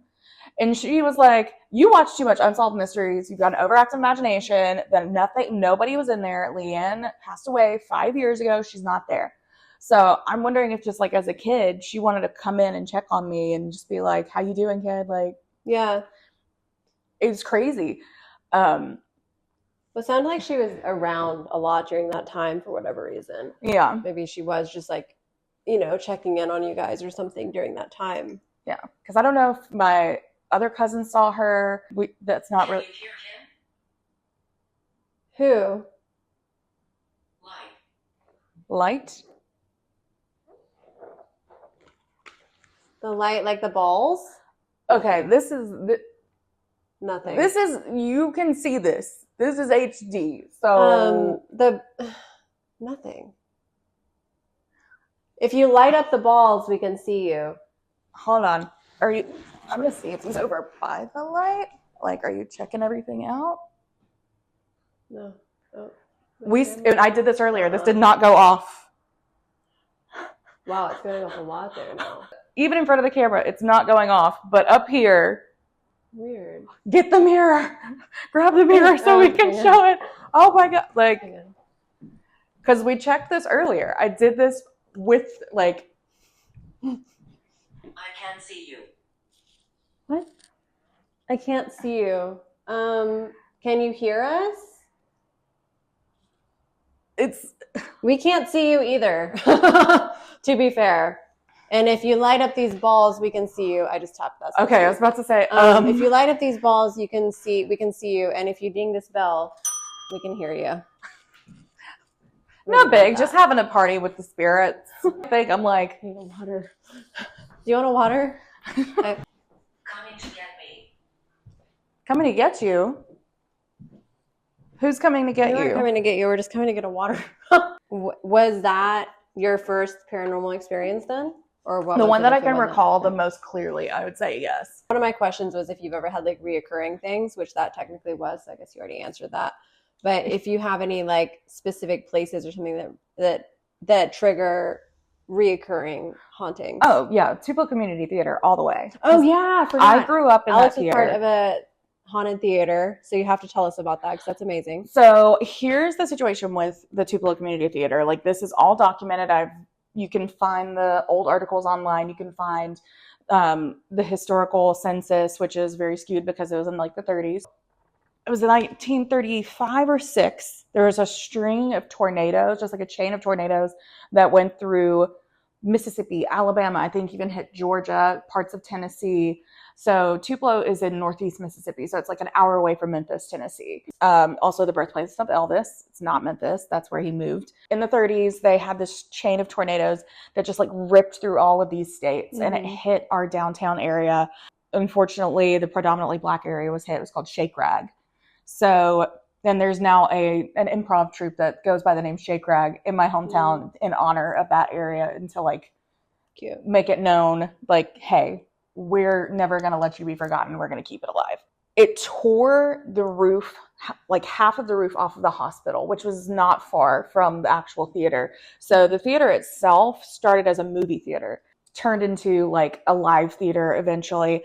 And she was like, you watch too much Unsolved Mysteries. You've got an overactive imagination. Then nobody was in there. Leanne passed away 5 years ago. She's not there. So I'm wondering if just like as a kid, she wanted to come in and check on me and just be like, how you doing, kid? Like, yeah, it's crazy. It sounded like she was around a lot during that time for whatever reason. Yeah. Maybe she was just like, you know, checking in on you guys or something during that time. Yeah. Because I don't know if my other cousins saw her. That's not really. Can you hear him? Who? Light? The light, like the balls? Okay, this is Nothing. you can see this. This is HD. So nothing. If you light up the balls, we can see you. hold on. I'm gonna see if he's over by the light. Like, are you checking everything out? No. Oh. And I did this earlier. This did not go off. Wow, it's going off a lot there now. Even in front of the camera, it's not going off. But up here, Weird. get the mirror. Grab the mirror so we can show it. Oh my God. Like, because we checked this earlier. I did this with, like. I can't see you. What? I can't see you. Can you hear us? We can't see you either, to be fair. And if you light up these balls, we can see you. I just tapped that. Okay, I was about to say. If you light up these balls, we can see you. And if you ding this bell, we can hear you. Not big, just having a party with the spirits. I think I'm like, I need a water. Do you want a water? Coming to get me. coming to get you. Who's coming to get you? We weren't coming to get you. We're just coming to get a water. Was that your first paranormal experience then? Or what? The one that I can recall the most clearly, I would say yes. One of my questions was if you've ever had like reoccurring things, which that technically was. So I guess you already answered that. But if you have any like specific places or something that trigger reoccurring hauntings. Oh yeah, Tupelo Community Theater all the way. Oh yeah, I grew up in Alex that was theater. part of a haunted theater, so you have to tell us about that because that's amazing. So here's the situation with the Tupelo Community Theater. Like, this is all documented. You can find the old articles online. You can find the historical census, which is very skewed because it was in like the 30s. It was in 1935 or 6. There was a string of tornadoes, just like a chain of tornadoes that went through Mississippi, Alabama, I think even hit Georgia, parts of Tennessee. So Tupelo is in northeast Mississippi, so it's like an hour away from Memphis, Tennessee. Also the birthplace of Elvis. It's not Memphis. That's where he moved. In the 30s, they had this chain of tornadoes that just like ripped through all of these states, and it hit our downtown area. Unfortunately, the predominantly black area was hit. It was called Shake Rag. So then there's now an improv troupe that goes by the name Shake Rag in my hometown in honor of that area, and to like make it known, like, hey, we're never going to let you be forgotten. We're going to keep it alive. It tore the roof, like half of the roof off of the hospital, which was not far from the actual theater. So the theater itself started as a movie theater, turned into like a live theater eventually.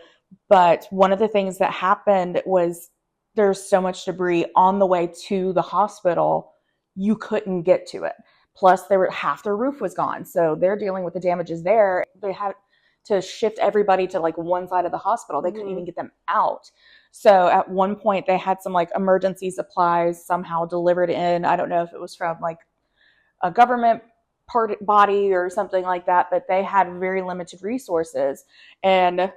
But one of the things that happened was there's so much debris on the way to the hospital. you couldn't get to it. Plus, half their roof was gone, so they're dealing with the damages there. They had to shift everybody to like one side of the hospital. They couldn't even get them out. So at one point, they had some like emergency supplies somehow delivered in. I don't know if it was from like a government body or something like that, but they had very limited resources, and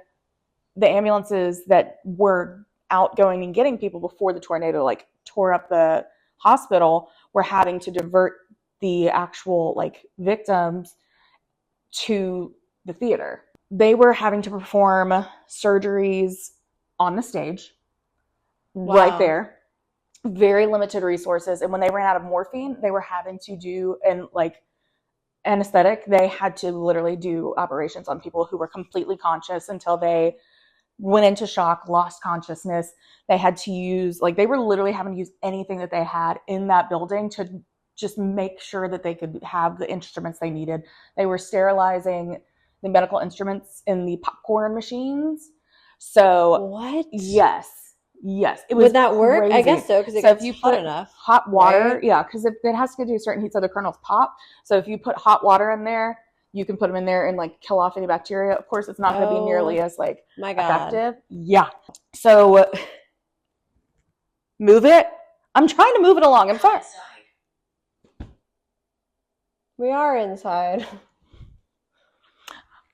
the ambulances that were outgoing and getting people before the tornado like tore up the hospital were having to divert the actual like victims to the theater. They were having to perform surgeries on the stage right there. Very limited resources. And when they ran out of morphine, they were having to do and like anesthetic. They had to literally do operations on people who were completely conscious until they went into shock, lost consciousness. They had to use, like, they were literally having to use anything that they had in that building to just make sure that they could have the instruments they needed. They were sterilizing the medical instruments in the popcorn machines. So, what? Yes. It was Would that work? crazy. I guess so, because if you put enough hot water, right? Yeah, because it has to do certain heat so the kernels pop. So if you put hot water in there, you can put them in there and like kill off any bacteria. Of course, it's not going to be nearly as like effective. Yeah. So move it. I'm trying to move it along. I'm sorry. We are inside.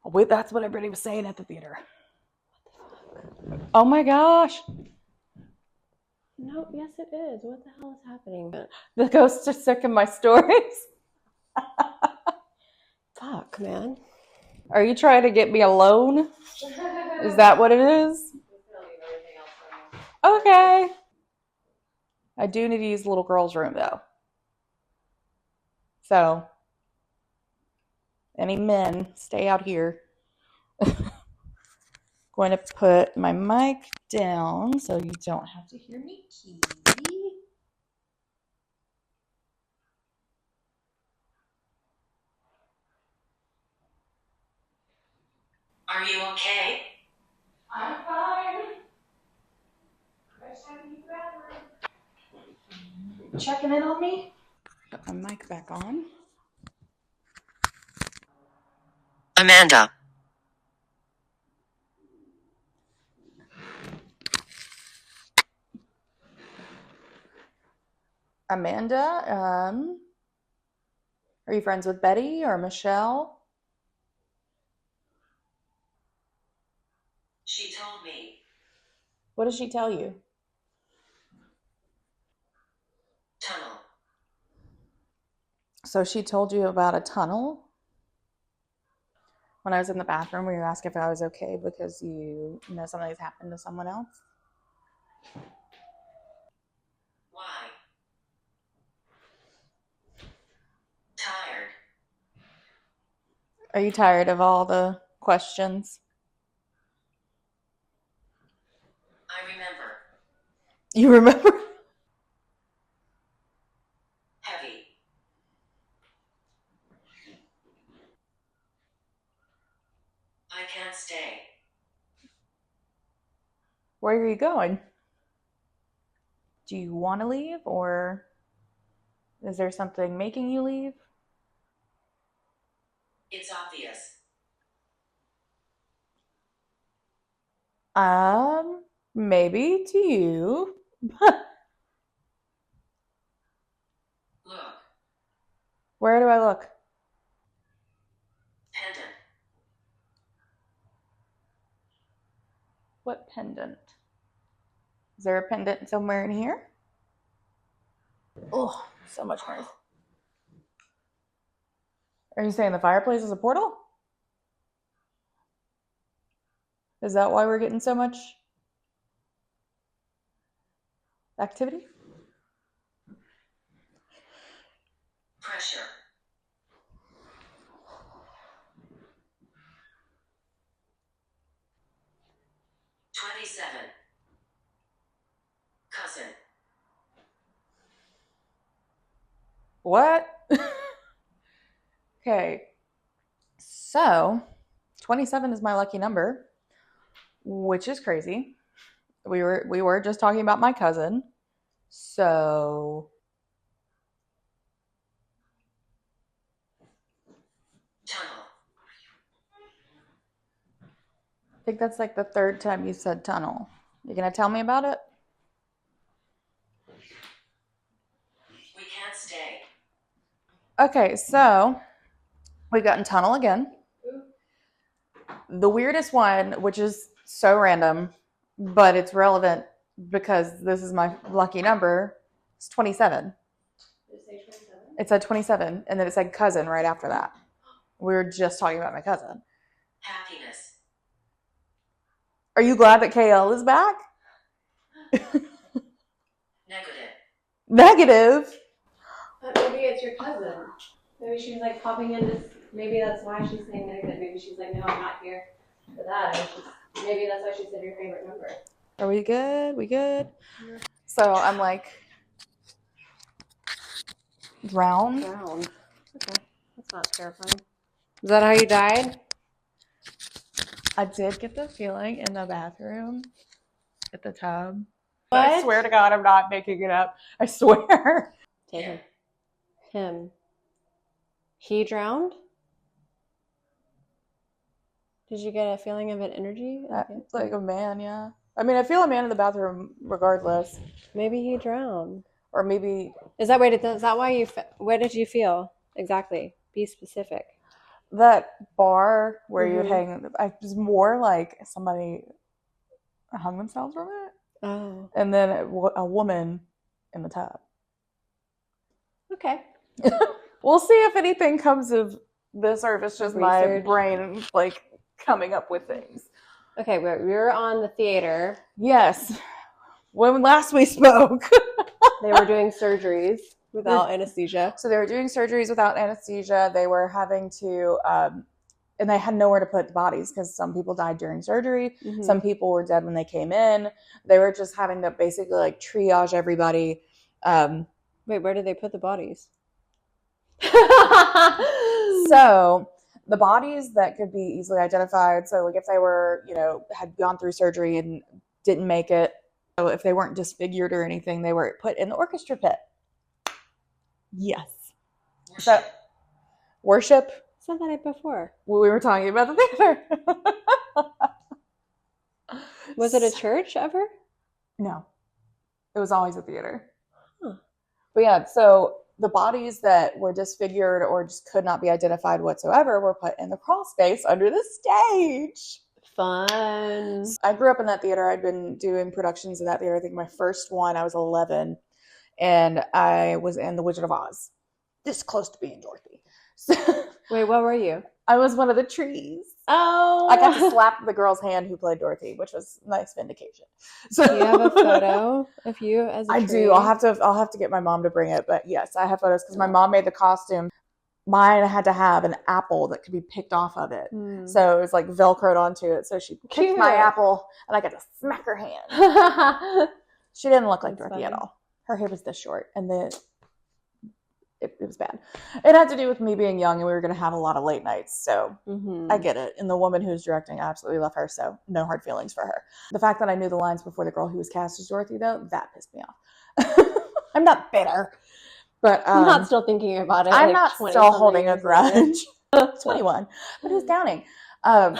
Wait, that's what everybody was saying at the theater. Oh my gosh. No, yes it is. What the hell is happening? The ghosts are sick of my stories. Fuck, man. Are you trying to get me alone? Is that what it is? Okay. I do need to use the little girl's room though. So, any men, stay out here. Going to put my mic down so you don't have to hear me key. Are you okay? I'm fine. I just had to use the bathroom. Checking in on me? Put my mic back on. Amanda. Amanda, are you friends with Betty or Michelle? She told me. What did she tell you? Tunnel. So she told you about a tunnel? When I was in the bathroom, were you asking if I was okay because you know something's happened to someone else? Why? Tired. Are you tired of all the questions? I remember. You remember? Heavy. I can't stay. Where are you going? Do you want to leave, or is there something making you leave? It's obvious. Maybe to you. Look. Where do I look? Pendant. What pendant? Is there a pendant somewhere in here? Oh, so much noise. Are you saying the fireplace is a portal? Is that why we're getting so much activity? Pressure. $27. Cousin. What? Okay. So, 27 is my lucky number, which is crazy. We were just talking about my cousin. So, think that's like the third time you said tunnel. You gonna tell me about it? We can't stay. Okay, so we've gotten tunnel again. The weirdest one, which is so random, but it's relevant because this is my lucky number, it's 27. Did it say 27? It said 27, and then it said cousin right after that. We were just talking about my cousin. Happiness. Are you glad that KL is back? Negative. Negative? Maybe it's your cousin. Maybe she's like popping in this. Maybe that's why she's saying negative. Maybe she's like, no, I'm not here for that. Maybe that's why she said your favorite number. Are we good? We good? So I'm like, drowned. Drowned. Okay. That's not terrifying. Is that how you died? I did get the feeling in the bathroom at the tub. What? I swear to God, I'm not making it up. I swear. Take him. He drowned? Did you get a feeling of an energy? It's like a man, yeah. I mean, I feel a man in the bathroom regardless. Maybe he drowned. Or maybe... Is that why you... What did you feel exactly? Be specific. That bar where you would hang... I was more like somebody hung themselves from it. Oh. And then a woman in the tub. Okay. We'll see if anything comes of this or if it's just my brain like coming up with things. Okay, we're on the theater. Yes. When last we spoke. They were doing surgeries without anesthesia. So they were doing surgeries without anesthesia. They were having to, and they had nowhere to put the bodies because some people died during surgery. Mm-hmm. Some people were dead when they came in. They were just having to basically like triage everybody. Wait, where did they put the bodies? So the bodies that could be easily identified. So like if they were, had gone through surgery and didn't make it. So if they weren't disfigured or anything, they were put in the orchestra pit. Yes. Worship. So worship. Said that before. Well, we were talking about the theater. Was it a church ever? No. It was always a theater. Huh. But yeah, so the bodies that were disfigured or just could not be identified whatsoever were put in the crawl space under the stage. Fun. I grew up in that theater. I'd been doing productions in that theater. I think my first one, I was 11, and I was in The Wizard of Oz. This close to being Dorothy. So, Wait, what were you? I was one of the trees. Oh. I got to slap the girl's hand who played Dorothy, which was nice vindication. So, Do you have a photo of you as a I tree? do. I'll have to get my mom to bring it. But yes, I have photos because my mom made the costume. Mine had to have an apple that could be picked off of it. So it was like Velcroed onto it. So she picked my apple and I got to smack her hand. She didn't look like That's Dorothy funny. at all. Her hair was this short and it was bad. It had to do with me being young and we were going to have a lot of late nights. So I get it. And the woman who's directing, I absolutely love her. So no hard feelings for her. The fact that I knew the lines before the girl who was cast as Dorothy, though, that pissed me off. I'm not bitter. But I'm not still thinking about it. I'm like not 20 still holding a years later. grudge. 21. But who's counting? So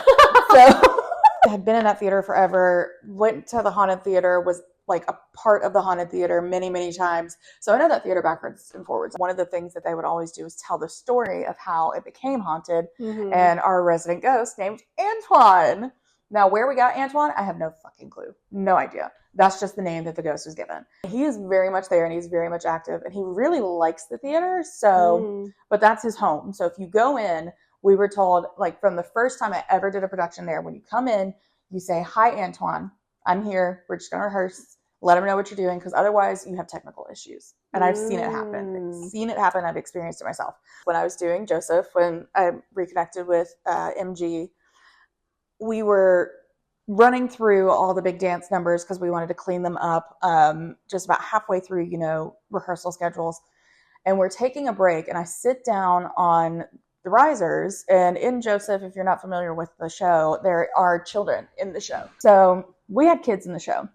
I had been in that theater forever, went to the haunted theater, was like a part of the haunted theater many, many times. So I know that theater backwards and forwards. One of the things that they would always do is tell the story of how it became haunted. And our resident ghost named Antoine. Now, where we got Antoine, I have no fucking clue. No idea. That's just the name that the ghost was given. He is very much there and he's very much active and he really likes the theater. So, but that's his home. So if you go in, we were told like from the first time I ever did a production there, when you come in, you say, "Hi, Antoine, I'm here. We're just going to rehearse. Let him know what you're doing because otherwise you have technical issues." And I've seen it happen. I've experienced it myself. When I was doing Joseph, when I reconnected with MG, we were running through all the big dance numbers because we wanted to clean them up just about halfway through, rehearsal schedules. And we're taking a break and I sit down on the risers. And in Joseph, if you're not familiar with the show, there are children in the show. So we had kids in the show.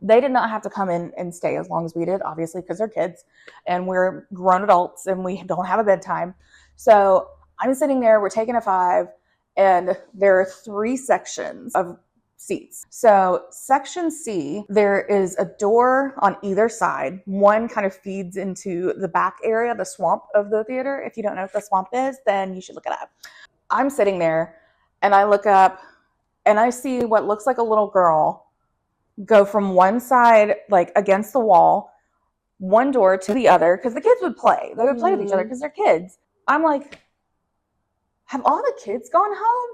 They did not have to come in and stay as long as we did, obviously, because they're kids and we're grown adults and we don't have a bedtime. So I'm sitting there, we're taking a 5. And there are 3 sections of seats. So section C, there is a door on either side. One kind of feeds into the back area, the swamp of the theater. If you don't know what the swamp is, then you should look it up. I'm sitting there and I look up and I see what looks like a little girl go from one side, like against the wall, one door to the other, because the kids would play. They would play with each other because they're kids. I'm like, have all the kids gone home?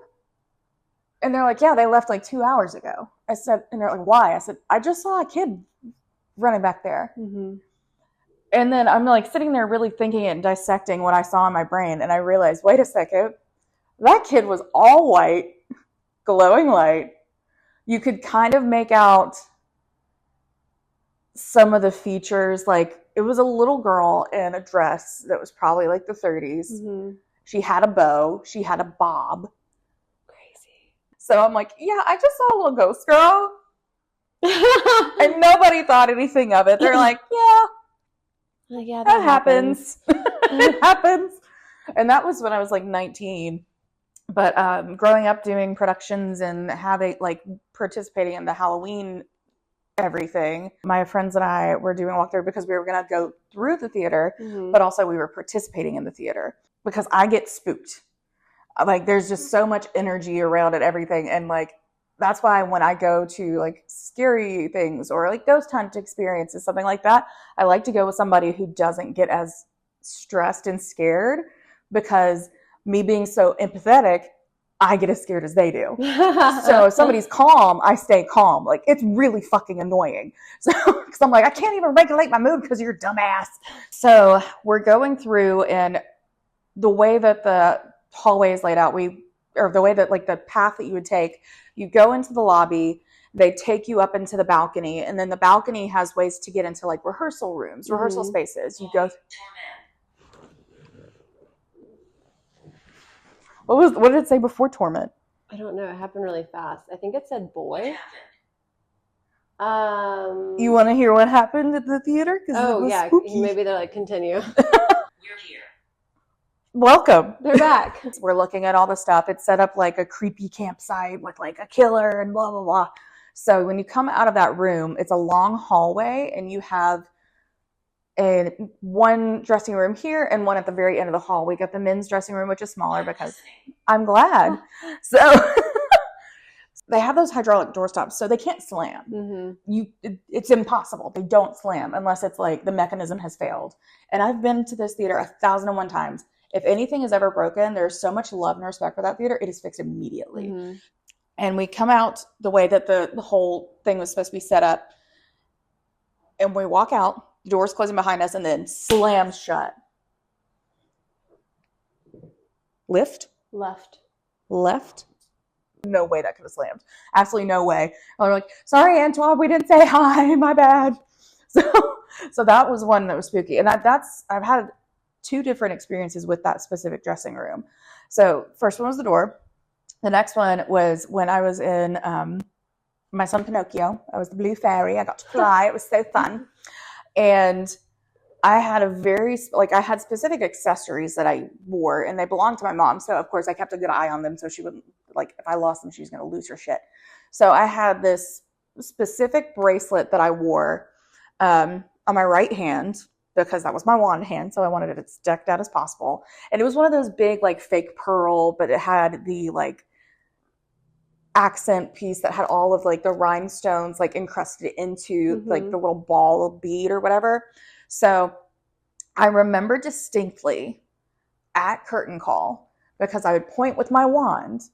And they're like, yeah, they left like 2 hours ago. I said, and they're like, why? I said, I just saw a kid running back there. Mm-hmm. And then I'm like sitting there really thinking and dissecting what I saw in my brain. And I realized, wait a second, that kid was all white, glowing light. You could kind of make out some of the features. Like, it was a little girl in a dress that was probably like the 30s. Mm-hmm. She had a bow. She had a bob. So I'm like, yeah, I just saw a little ghost girl. And nobody thought anything of it. They're like, yeah, yeah, that happens. It happens. And that was when I was like 19. But growing up doing productions and having like participating in the Halloween everything, my friends and I were doing a walkthrough because we were going to go through the theater, but also we were participating in the theater because I get spooked. Like, there's just so much energy around it, everything. And like, that's why when I go to like scary things or like ghost hunt experiences, something like that, I like to go with somebody who doesn't get as stressed and scared, because me being so empathetic, I get as scared as they do. So if somebody's calm, I stay calm. Like, it's really fucking annoying. So, because I'm like, I can't even regulate my mood because you're a dumbass. So we're going through, and the way that the hallway is laid out, or the way that like the path that you would take, you go into the lobby, they take you up into the balcony, and then the balcony has ways to get into like rehearsal rooms, rehearsal spaces. You go. What did it say before torment? I don't know. It happened really fast. I think it said boy. You want to hear what happened at the theater? Oh yeah, spooky. Maybe they're like, continue. We're here. Welcome. They're back. We're looking at all the stuff. It's set up like a creepy campsite with like a killer and blah, blah, blah. So when you come out of that room, it's a long hallway, and you have one dressing room here and one at the very end of the hall. We got the men's dressing room, which is smaller because I'm glad. So they have those hydraulic door stops, so they can't slam. It's impossible. They don't slam unless it's like the mechanism has failed. And I've been to this theater 1,001 times. If anything is ever broken, there's so much love and respect for that theater. It is fixed immediately. And we come out the way that the whole thing was supposed to be set up. And we walk out, the door's closing behind us, and then slams shut. Left. No way that could have slammed. Absolutely no way. And we're like, sorry, Antoine, we didn't say hi. My bad. So that was one that was spooky. And I've had 2 different experiences with that specific dressing room. So first one was the door. The next one was when I was in my son Pinocchio. I was the blue fairy. I got to fly. It was so fun. And I had I had specific accessories that I wore, and they belonged to my mom. So of course I kept a good eye on them so she wouldn't, like, if I lost them, she was going to lose her shit. So I had this specific bracelet that I wore on my right hand, because that was my wand hand, so I wanted it as decked out as possible. And it was one of those big, like, fake pearl, but it had the, like, accent piece that had all of, like, the rhinestones, like, encrusted into, like, the little ball of bead or whatever. So I remember distinctly at curtain call, because I would point with my wand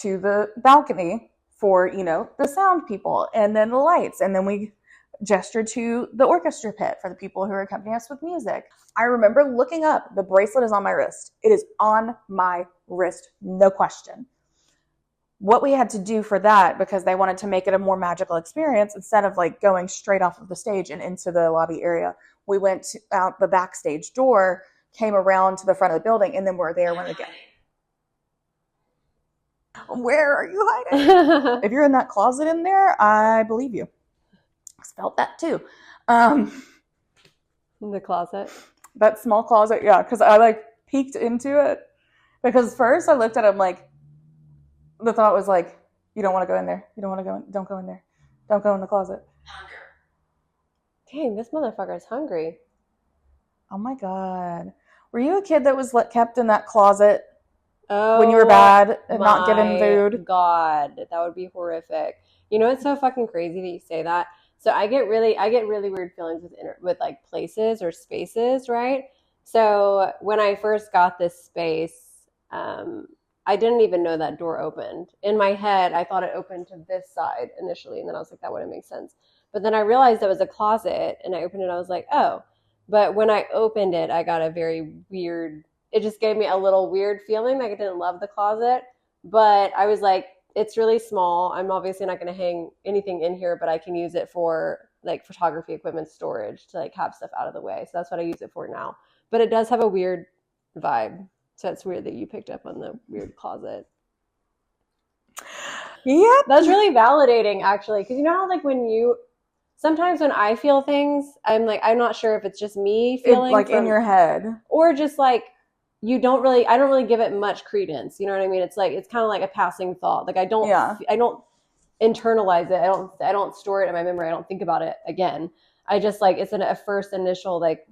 to the balcony for, the sound people, and then the lights, and then we gestured to the orchestra pit for the people who are accompanying us with music. I remember looking up. The bracelet is on my wrist. It is on my wrist, no question. What we had to do for that, because they wanted to make it a more magical experience, instead of like going straight off of the stage and into the lobby area, we went out the backstage door, came around to the front of the building, and then we're there when again. Where are you hiding? If you're in that closet in there, I believe you. I felt that too. In the closet? That small closet, yeah, because I like peeked into it. Because first I looked at him like, the thought was like, you don't want to go in there. You don't want to go in. Don't go in there. Don't go in the closet. Hunger. Dang, this motherfucker is hungry. Oh my God. Were you a kid that was kept in that closet Oh, when you were bad and not given food? God, that would be horrific. You know, it's so fucking crazy that you say that. So I get really weird feelings with like places or spaces, right? So when I first got this space, I didn't even know that door opened. In my head, I thought it opened to this side initially, and then I was like, that wouldn't make sense. But then I realized it was a closet, and I opened it. I was like, oh. But when I opened it, I got a very weird. It just gave me a little weird feeling, like I didn't love the closet. But I was like, it's really small. I'm obviously not going to hang anything in here, but I can use it for like photography equipment storage to like have stuff out of the way. So that's what I use it for now. But it does have a weird vibe. So it's weird that you picked up on the weird closet. Yeah. That's really validating, actually. Because you know how like sometimes when I feel things, I'm like, I'm not sure if it's just me feeling like in your head. Or just like, I don't really give it much credence. You know what I mean? It's like, it's kind of like a passing thought. Like I don't internalize it. I don't store it in my memory. I don't think about it again. I just like, it's a first initial like,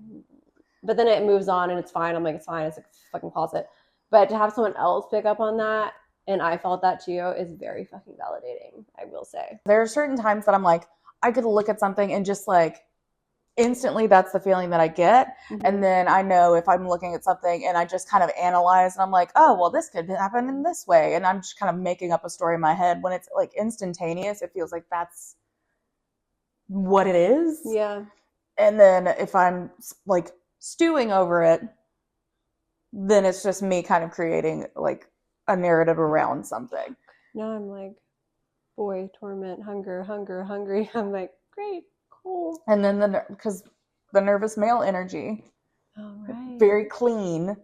but then it moves on and it's fine. I'm like, it's fine. It's a fucking closet. But to have someone else pick up on that, and I felt that too, is very fucking validating, I will say. There are certain times that I'm like, I could look at something and just like, instantly that's the feeling that I get. Mm-hmm. And then I know if I'm looking at something and I just kind of analyze and I'm like, oh, well, this could happen in this way. And I'm just kind of making up a story in my head. When it's like instantaneous, it feels like that's what it is. Yeah. And then if I'm like stewing over it, then it's just me kind of creating like a narrative around something. Now I'm like, boy, torment, hunger, hungry. I'm like, great. Cool. And then because the nervous male energy, right. Very clean.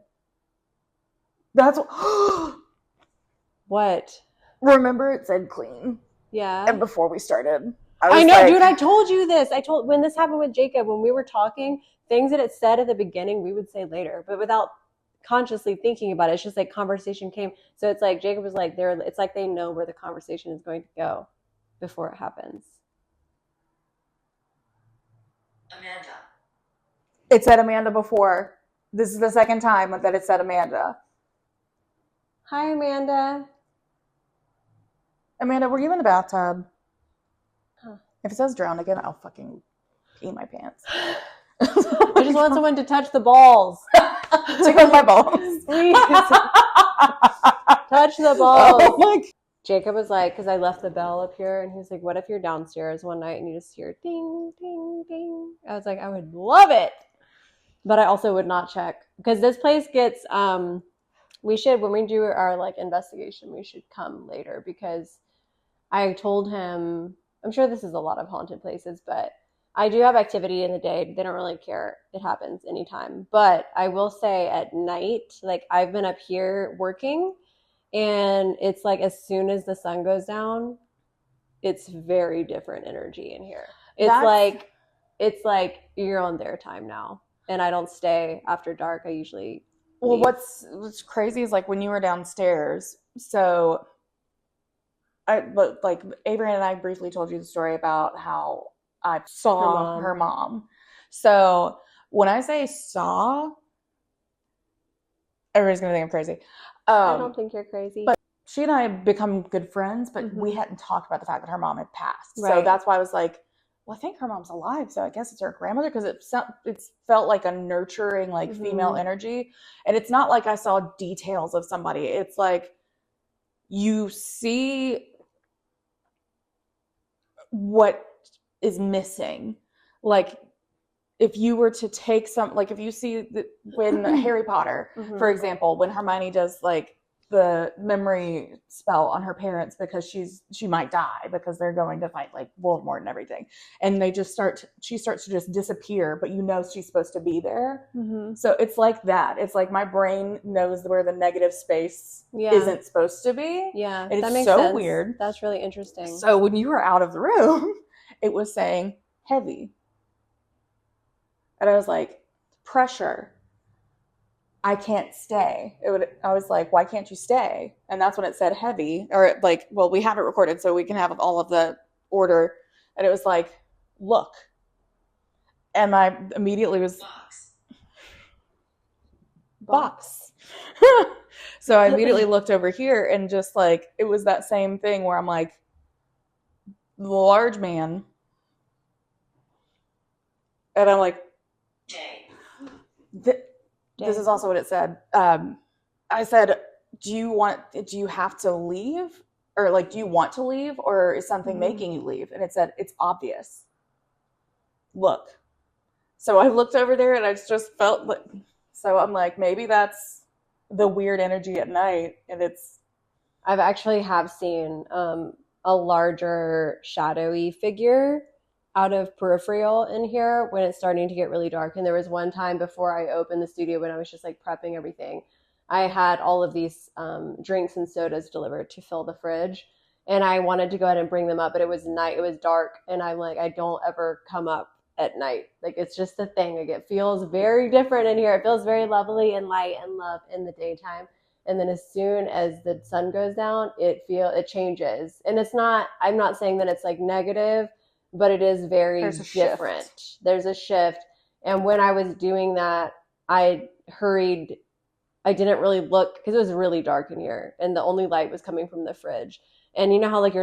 That's what. Remember, it said clean. Yeah. And before we started, I know, like, dude. I told you this. When this happened with Jacob, when we were talking, things that it said at the beginning, we would say later, but without consciously thinking about it. It's just like conversation came. So it's like Jacob was like, it's like they know where the conversation is going to go before it happens. Amanda. It said Amanda before. This is the second time that it said Amanda. Hi, Amanda. Amanda, were you in the bathtub? Huh. If it says drown again, I'll fucking pee my pants. I just want someone to touch the balls. Tickle my balls. Please. Touch the balls. Oh my God. Jacob was like, because I left the bell up here, and he was like, what if you're downstairs one night and you just hear ding, ding, ding? I was like, I would love it. But I also would not check. Because this place gets, we should, when we do our like investigation, we should come later. Because I told him, I'm sure this is a lot of haunted places, but I do have activity in the day. They don't really care. It happens anytime. But I will say at night, like I've been up here working, and it's like as soon as the sun goes down, it's very different energy in here. It's like you're on their time now. And I don't stay after dark. I usually leave. Well, what's crazy is like when you were downstairs. So but like Avery and I briefly told you the story about how I saw her mom. So when I say saw, everybody's gonna think I'm crazy. I don't think you're crazy. But she and I have become good friends, but we hadn't talked about the fact that her mom had passed. Right. So that's why I was like, well, I think her mom's alive, so I guess it's her grandmother, because it felt like a nurturing, like female energy. And it's not like I saw details of somebody. It's like you see what is missing. Like if you were to take if you see when Harry Potter, for example, when Hermione does like the memory spell on her parents because she might die because they're going to fight like Voldemort and everything, and she starts to just disappear, but she's supposed to be there. So it's like that. It's like my brain knows where the negative space isn't supposed to be. Yeah, and that it's makes so sense. weird. That's really interesting. So when you were out of the room, it was saying heavy. And I was like, pressure. I can't stay. I was like, why can't you stay? And that's when it said heavy, or like, well, we have it recorded so we can have all of the order. And it was like, look. And I immediately was box. So I immediately looked over here and just like, it was that same thing where I'm like, the large man. And I'm like, this is also what it said. I said, do you have to leave? Or like, do you want to leave? Or is something making you leave? And it said, it's obvious. Look. So I looked over there and I just felt like, so I'm like, maybe that's the weird energy at night. And I've actually have seen a larger shadowy figure out of peripheral in here when it's starting to get really dark. And there was one time before I opened the studio when I was just like prepping everything, I had all of these drinks and sodas delivered to fill the fridge. And I wanted to go ahead and bring them up, but it was night, it was dark. And I'm like, I don't ever come up at night. Like, it's just a thing. Like, it feels very different in here. It feels very lovely and light and love in the daytime. And then as soon as the sun goes down, it changes. And I'm not saying that it's like negative, but it is very different. Shift. There's a shift. And when I was doing that, I hurried. I didn't really look because it was really dark in here and the only light was coming from the fridge. And you know how like at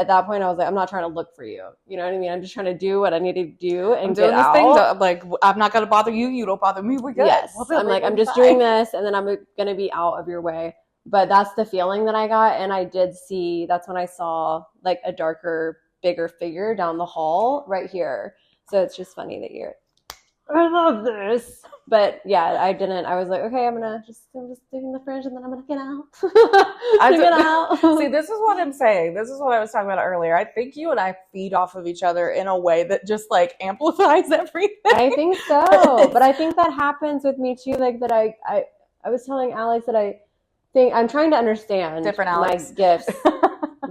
that point I was like, I'm not trying to look for you. You know what I mean? I'm just trying to do what I need to do and get out. Things. I'm like, I'm not going to bother you. You don't bother me. We're good. Yes. I'm like, I'm just doing this and then I'm going to be out of your way. But that's the feeling that I got. And I did see, that's when I saw like a darker, bigger figure down the hall right here. So it's just funny that I love this. But yeah, I didn't. I was like, okay, I'm just doing the fridge and then I'm gonna get out. Get out. See, this is what I'm saying. This is what I was talking about earlier. I think you and I feed off of each other in a way that just like amplifies everything. I think so. But I think that happens with me too. Like that I was telling Alex that I think I'm trying to understand different Alex my gifts.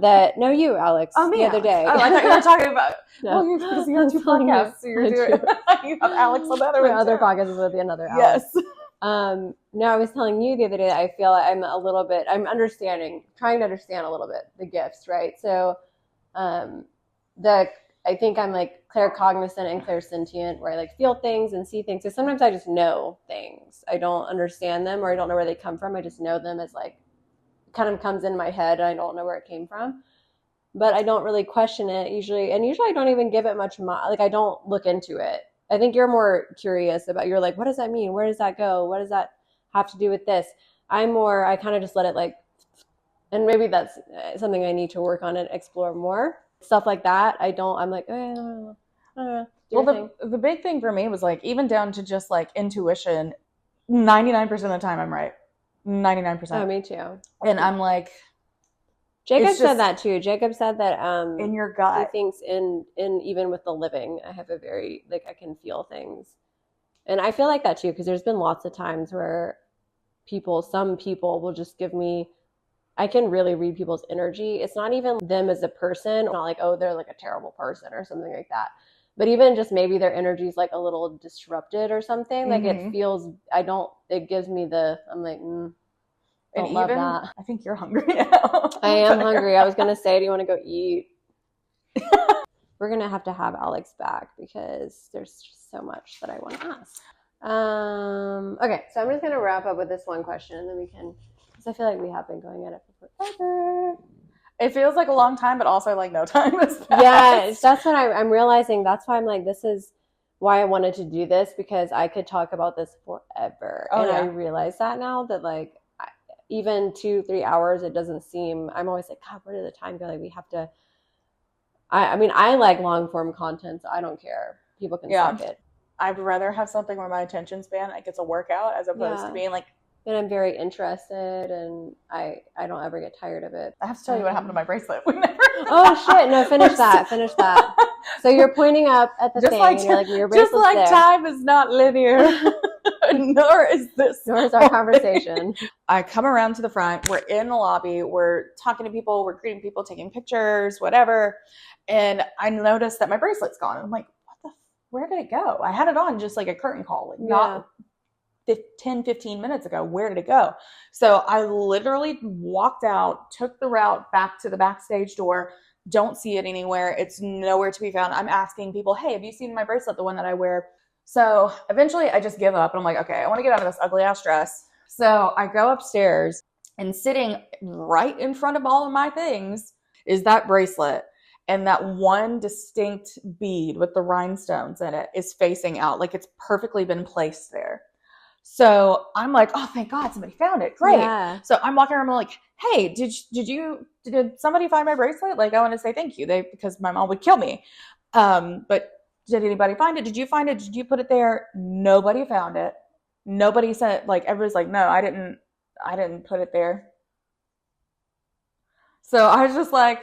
You, Alex, the other day. Oh, I thought you were talking about. No. Well, because you have two podcasts. So you're doing. You have Alex on the other one. My other podcast is with another Alex. Yes. No, I was telling you the other day that I feel like I'm trying to understand a little bit the gifts, right? So, I think I'm like claircognizant and clairsentient, where I like feel things and see things. So sometimes I just know things. I don't understand them or I don't know where they come from. I just know them as like. Kind of comes in my head and I don't know where it came from, but I don't really question it usually. And usually I don't even give it much like I don't look into it. I think you're more curious about, you're like, what does that mean? Where does that go? What does that have to do with this? I kind of just let it like, and maybe that's something I need to work on and explore more. Stuff like that. I'm like, I don't know. Well, the big thing for me was like, even down to just like intuition, 99% of the time I'm right. 99%. Oh, me too. And I'm like, Jacob said that too. Jacob said that in your gut, he thinks in even with the living, I have a very like I can feel things, and I feel like that too because there's been lots of times where some people will just give me. I can really read people's energy. It's not even them as a person, not like they're like a terrible person or something like that. But even just maybe their energy is like a little disrupted or something. Like it feels, it gives me I'm like, don't love that. I think you're hungry now. I am hungry. I was going to say, do you want to go eat? We're going to have Alex back because there's just so much that I want to ask. Okay, so I'm just going to wrap up with this one question and then we can, because I feel like we have been going at it for forever. It feels like a long time, but also like no time has passed. Yeah, that's what I'm realizing. That's why I'm like, this is why I wanted to do this because I could talk about this forever. I realize that now that like even 2-3 hours, it doesn't seem, I'm always like, God, where did the time go? Like we have to, I mean, I like long form content, so I don't care. People can suck it. I'd rather have something where my attention span, like it's a workout as opposed to being like, and I'm very interested, and I don't ever get tired of it. I have to tell you what happened to my bracelet. We never. Oh shit! No, finish that. So you're pointing up at the thing, and you're like, your bracelet's just like there. Time is not linear, nor is our conversation. I come around to the front. We're in the lobby. We're talking to people. We're greeting people, taking pictures, whatever. And I noticed that my bracelet's gone. I'm like, where did it go? I had it on just like a curtain call, like not 10, 15 minutes ago. Where did it go? So I literally walked out, took the route back to the backstage door. Don't see it anywhere. It's nowhere to be found. I'm asking people, hey, have you seen my bracelet, the one that I wear? So eventually I just give up and I'm like, okay, I want to get out of this ugly ass dress. So I go upstairs, and sitting right in front of all of my things is that bracelet. And that one distinct bead with the rhinestones in it is facing out. Like it's perfectly been placed there. So I'm like, oh, thank God somebody found it. Great. Yeah. So I'm walking around like, hey, did somebody find my bracelet? Like, I want to say thank you. Because my mom would kill me. But did anybody find it? Did you find it? Did you put it there? Nobody found it. Nobody said, like, everybody's like, no, I didn't put it there. So I was just like,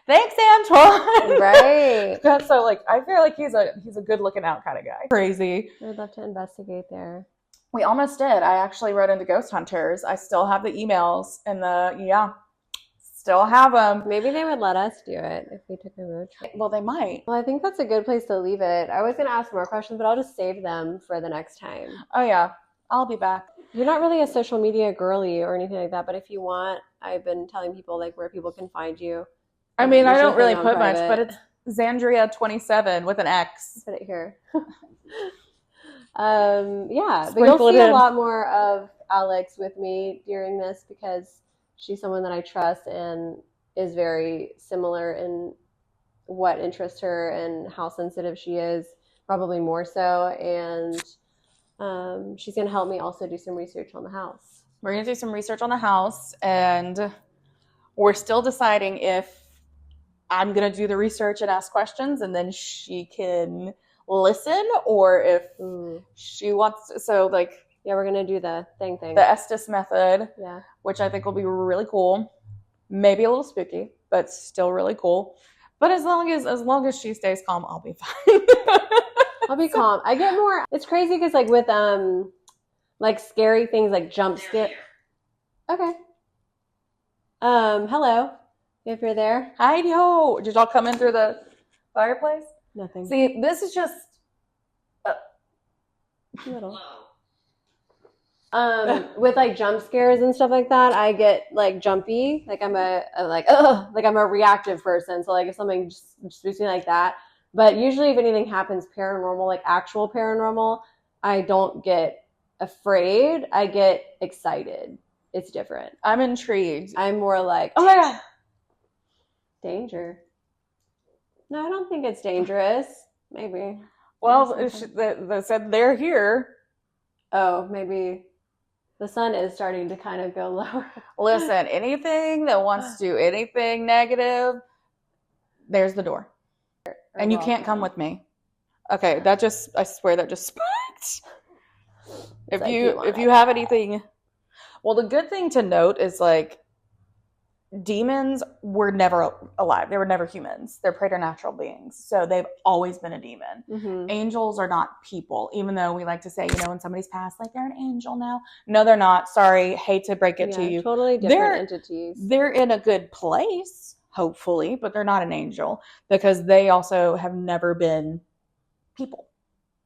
thanks, Antoine. Right. So like, I feel like he's a good looking out kind of guy. Crazy. I'd love to investigate there. We almost did. I actually wrote into Ghost Hunters. I still have the emails and still have them. Maybe they would let us do it if we took a road trip. Well, they might. Well, I think that's a good place to leave it. I was going to ask more questions, but I'll just save them for the next time. Oh yeah, I'll be back. You're not really a social media girly or anything like that, but if you want, I've been telling people like where people can find you. I mean, I don't really on put much, private. but it's Xandria27 with an X. Put it here. Yeah, but Sprinkle you'll it see a in. lot more of Alex with me during this because she's someone that I trust and is very similar in what interests her and how sensitive she is, probably more so. And she's going to help me also do some research on the house. We're going to do some research on the house, and we're still deciding if I'm going to do the research and ask questions, and then she can listen, or if she wants to. So, like, yeah, we're going to do the thing. The Estes method, yeah, which I think will be really cool. Maybe a little spooky, but still really cool. But as long as she stays calm, I'll be fine. I'll be calm. I get more. It's crazy because like with like scary things like jump scare. Okay. Hello. If you're there. Hi, yo. Did y'all come in through the fireplace? Nothing. See, this is just Little. With like jump scares and stuff like that, I get like jumpy. Like I'm a reactive person. So like if something just spooks me like that. But usually if anything happens paranormal, like actual paranormal, I don't get afraid. I get excited. It's different. I'm intrigued. I'm more like, oh my God. Danger. No, I don't think it's dangerous. Maybe. Well, they said they're here. Oh, maybe the sun is starting to kind of go lower. Listen, anything that wants to do anything negative, there's the door. And you can't come with me. Okay, I swear that just sparked. If you have anything, well, the good thing to note is like demons were never alive. They were never humans. They're preternatural beings. So they've always been a demon. Mm-hmm. Angels are not people, even though we like to say, when somebody's passed, like they're an angel now. No, they're not. Sorry. Hate to break it to you. Totally different entities. They're in a good place, hopefully, but they're not an angel because they also have never been people.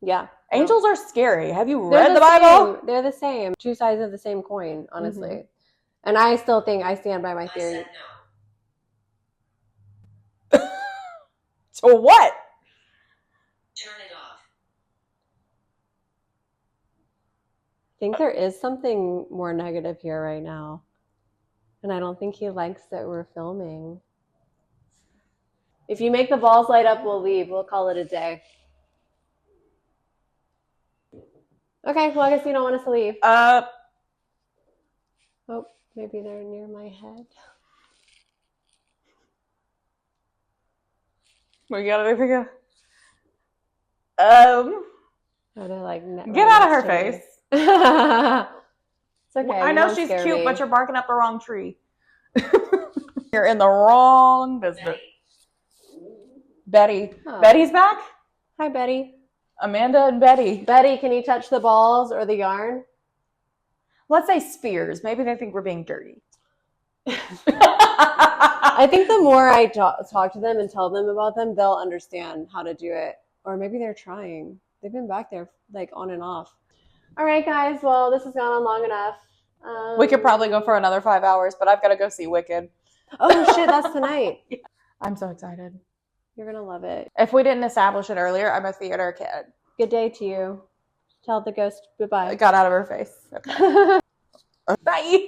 Yeah. Angels are scary. Have you read the Bible? They're the same. Two sides of the same coin, honestly. Mm-hmm. And I still think I stand by my theory. I said no. To what? Turn it off. I think there is something more negative here right now. And I don't think he likes that we're filming. If you make the balls light up, we'll leave. We'll call it a day. Okay, well, I guess you don't want us to leave. Oh, maybe they're near my head. We gotta figure. Oh, they're like, get out of her face. It's okay. Well, I know she's cute, but you're barking up the wrong tree. You're in the wrong business. Betty. Oh. Betty's back? Hi, Betty. Amanda and Betty. Betty, can you touch the balls or the yarn? Let's say spheres. Maybe they think we're being dirty. I think the more I talk to them and tell them about them, they'll understand how to do it. Or maybe they're trying. They've been back there like on and off. All right, guys. Well, this has gone on long enough. We could probably go for another 5 hours, but I've got to go see Wicked. Oh shit, that's tonight. I'm so excited. You're gonna love it. If we didn't establish it earlier, I'm a theater kid. Good day to you. Tell the ghost goodbye. It got out of her face. Okay. Bye.